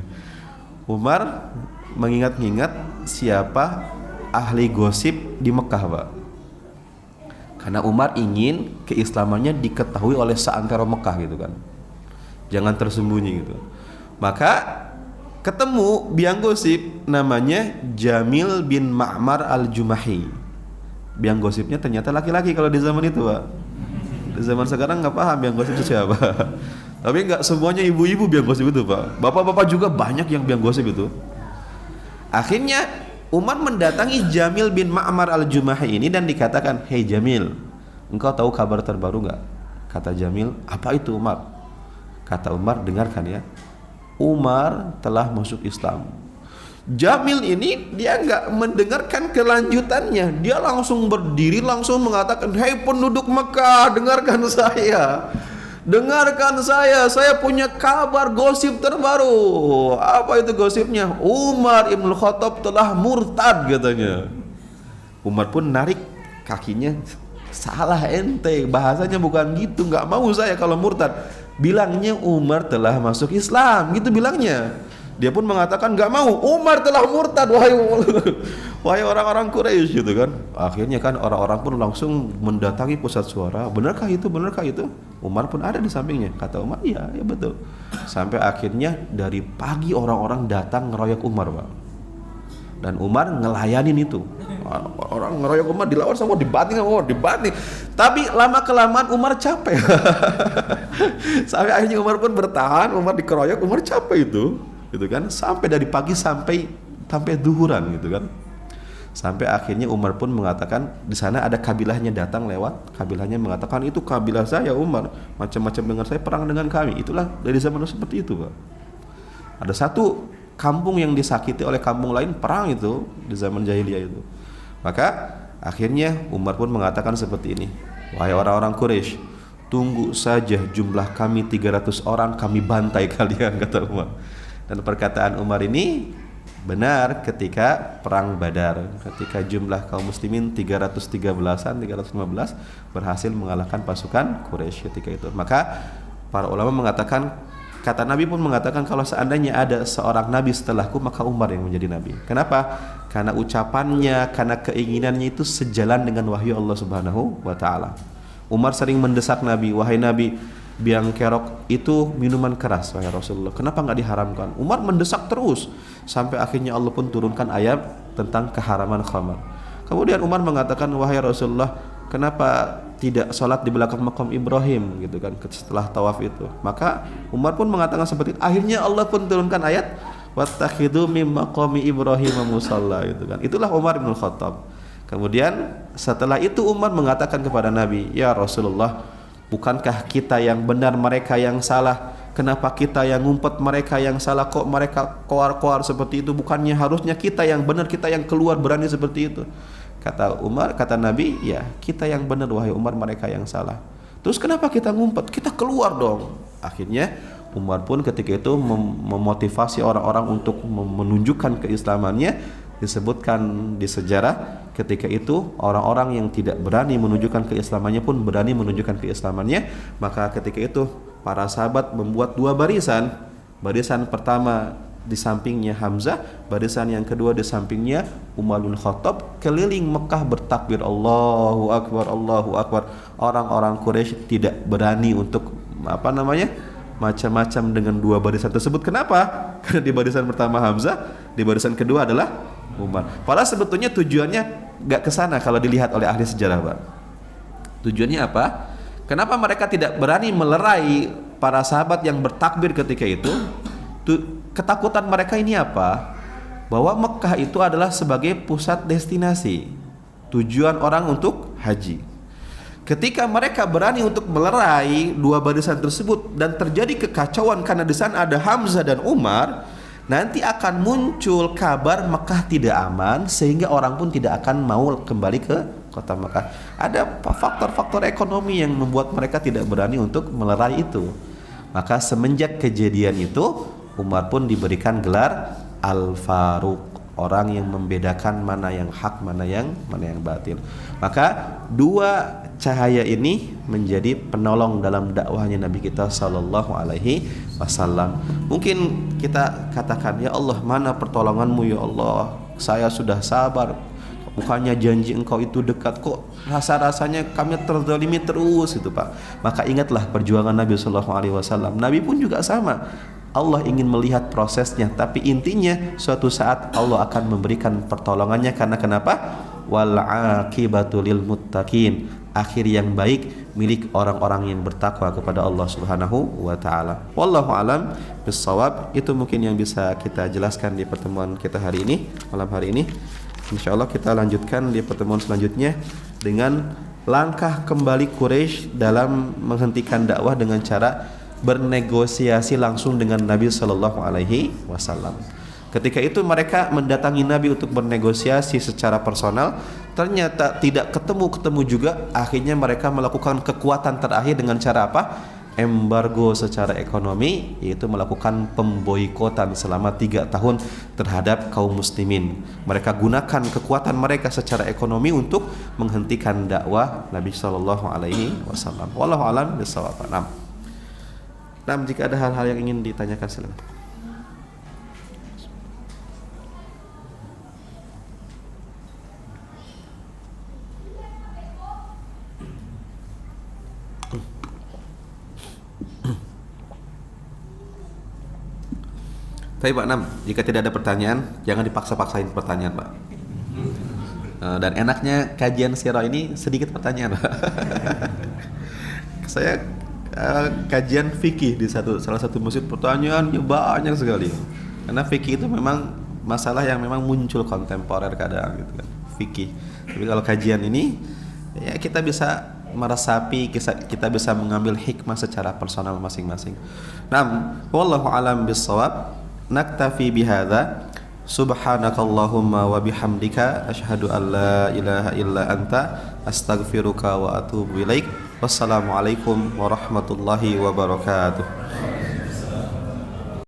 Umar mengingat-ingat siapa ahli gosip di Mekah, Pak. Karena Umar ingin keislamannya diketahui oleh seantero Mekah, gitu kan. Jangan tersembunyi gitu. Maka ketemu biang gosip namanya Jamil bin Ma'mar al-Jumahi. Biang gosipnya ternyata laki-laki kalau di zaman itu, Pak. Di zaman sekarang nggak paham biang gosip itu siapa. Tapi nggak semuanya ibu-ibu biang gosip itu, Pak. Bapak-bapak juga banyak yang biang gosip itu. Akhirnya Umar mendatangi Jamil bin Ma'mar al-Jumahi ini dan dikatakan, hei Jamil, engkau tahu kabar terbaru nggak? Kata Jamil, apa itu Umar? Kata Umar, dengarkan ya, Umar telah masuk Islam. Jamil ini dia nggak mendengarkan kelanjutannya, dia langsung berdiri, langsung mengatakan, hei penduduk Mekah, dengarkan saya. Dengarkan saya punya kabar gosip terbaru. Apa itu gosipnya? Umar ibn Khattab telah murtad, katanya. Umar pun narik kakinya, salah ente, bahasanya bukan gitu, nggak mau saya kalau murtad. Bilangnya Umar telah masuk Islam, gitu bilangnya. Dia pun mengatakan nggak mau. Umar telah murtad, wahai orang-orang Quraisy gitu kan. Akhirnya kan orang-orang pun langsung mendatangi pusat suara. Benarkah itu? Benarkah itu? Umar pun ada di sampingnya. Kata Umar, iya, ya betul. Sampai akhirnya dari pagi orang-orang datang ngeroyok Umar, Pak. Dan Umar ngelayanin itu. Orang ngeroyok Umar, dilawan sama dibanting sama Umar, dibanting. Tapi lama kelamaan Umar capek. Sampai akhirnya Umar pun bertahan, Umar dikeroyok, Umar capek itu, gitu kan? Sampai dari pagi sampai duhuran gitu kan. Sampai akhirnya Umar pun mengatakan, di sana ada kabilahnya datang lewat, kabilahnya mengatakan itu kabilah saya Umar, macam-macam dengan saya, perang dengan kami. Itulah dari zaman seperti itu, Pak. Ada satu kampung yang disakiti oleh kampung lain, perang itu di zaman jahiliyah itu. Maka akhirnya Umar pun mengatakan seperti ini, wahai orang-orang Quraisy, tunggu saja jumlah kami 300 orang, kami bantai kalian, kata Umar. Dan perkataan Umar ini benar ketika perang Badar, ketika jumlah kaum muslimin 313-an, 315 berhasil mengalahkan pasukan Quraisy ketika itu. Maka para ulama mengatakan, kata Nabi pun mengatakan, kalau seandainya ada seorang Nabi setelahku, maka Umar yang menjadi Nabi. Kenapa? Karena ucapannya, karena keinginannya itu sejalan dengan wahyu Allah Subhanahu wa Ta'ala. Umar sering mendesak Nabi, wahai Nabi, biang kerok itu minuman keras, wahai Rasulullah, kenapa nggak diharamkan? Umar mendesak terus sampai akhirnya Allah pun turunkan ayat tentang keharaman khamar. Kemudian Umar mengatakan, wahai Rasulullah, kenapa tidak sholat di belakang makam Ibrahim gitu kan setelah tawaf itu? Maka Umar pun mengatakan seperti itu. Akhirnya Allah pun turunkan ayat wattakhidhu mim maqami Ibrahim musalla gitu kan. Itulah Umar bin Khattab. Kemudian setelah itu Umar mengatakan kepada Nabi, ya Rasulullah, bukankah kita yang benar, mereka yang salah? Kenapa kita yang ngumpet, mereka yang salah? Kok mereka koar-koar seperti itu? Bukannya harusnya kita yang benar, kita yang keluar berani seperti itu? Kata Umar, kata Nabi, ya kita yang benar wahai Umar, mereka yang salah. Terus kenapa kita ngumpet? Kita keluar dong. Akhirnya Umar pun ketika itu memotivasi orang-orang untuk menunjukkan keislamannya. Disebutkan di sejarah ketika itu orang-orang yang tidak berani menunjukkan keislamannya pun berani menunjukkan keislamannya. Maka ketika itu para sahabat membuat dua barisan. Barisan pertama di sampingnya Hamzah, barisan yang kedua di sampingnya Umar bin Khattab, keliling Mekah bertakbir Allahu Akbar, Allahu Akbar. Orang-orang Quraisy tidak berani untuk macam-macam dengan dua barisan tersebut. Kenapa? Karena di barisan pertama Hamzah, di barisan kedua adalah Umar. Padahal sebetulnya tujuannya gak kesana kalau dilihat oleh ahli sejarah, Pak. Tujuannya apa? Kenapa mereka tidak berani melerai para sahabat yang bertakbir ketika itu? Ketakutan mereka ini apa? Bahwa Mekah itu adalah sebagai pusat destinasi, tujuan orang untuk haji. Ketika mereka berani untuk melerai dua barisan tersebut dan terjadi kekacauan karena di sana ada Hamzah dan Umar, nanti akan muncul kabar Mekah tidak aman sehingga orang pun tidak akan mau kembali ke kota Mekah. Ada faktor-faktor ekonomi yang membuat mereka tidak berani untuk melerai itu. Maka semenjak kejadian itu Umar pun diberikan gelar Al-Faruq, orang yang membedakan mana yang hak, mana yang batil. Maka dua cahaya ini menjadi penolong dalam dakwahnya Nabi kita sallallahu alaihi wasallam. Mungkin kita katakan, ya Allah, mana pertolonganmu ya Allah? Saya sudah sabar. Bukannya janji engkau itu dekat, kok rasa-rasanya kami terzalimi terus itu, Pak. Maka ingatlah perjuangan Nabi sallallahu alaihi wasallam. Nabi pun juga sama. Allah ingin melihat prosesnya, tapi intinya suatu saat Allah akan memberikan pertolongannya. Karena kenapa? Wal aqibatu lil muttaqin, akhir yang baik milik orang-orang yang bertakwa kepada Allah Subhanahu wa taala. Wallahu alam bissawab. Itu mungkin yang bisa kita jelaskan di pertemuan kita hari ini, malam hari ini. Insyaallah kita lanjutkan di pertemuan selanjutnya dengan langkah kembali Quraisy dalam menghentikan dakwah dengan cara bernegosiasi langsung dengan Nabi sallallahu alaihi wasallam. Ketika itu mereka mendatangi Nabi untuk bernegosiasi secara personal, ternyata tidak ketemu juga. Akhirnya mereka melakukan kekuatan terakhir dengan cara apa? Embargo secara ekonomi, yaitu melakukan pemboikotan selama 3 tahun terhadap kaum muslimin. Mereka gunakan kekuatan mereka secara ekonomi untuk menghentikan dakwah Nabi sallallahu alaihi wasallam. Wallahu a'lam bishawab. Nah, jika ada hal-hal yang ingin ditanyakan silakan. Baik Pak Nam, jika tidak ada pertanyaan, jangan dipaksa-paksain pertanyaan Pak. Dan enaknya kajian sirah ini sedikit pertanyaan Pak. Saya kajian fikih di salah satu masjid, pertanyaannya banyak sekali. Karena fikih itu memang masalah yang memang muncul kontemporer kadang gitu kan, fikih. Tapi kalau kajian ini ya kita bisa meresapi, kita bisa mengambil hikmah secara personal masing-masing. Naam, wallahu alam bissawab. Naktafi bihadza. Subhanakallahumma wa bihamdika asyhadu an la ilaha illa anta astaghfiruka wa atubu ilaik. Wassalamualaikum warahmatullahi wabarakatuh.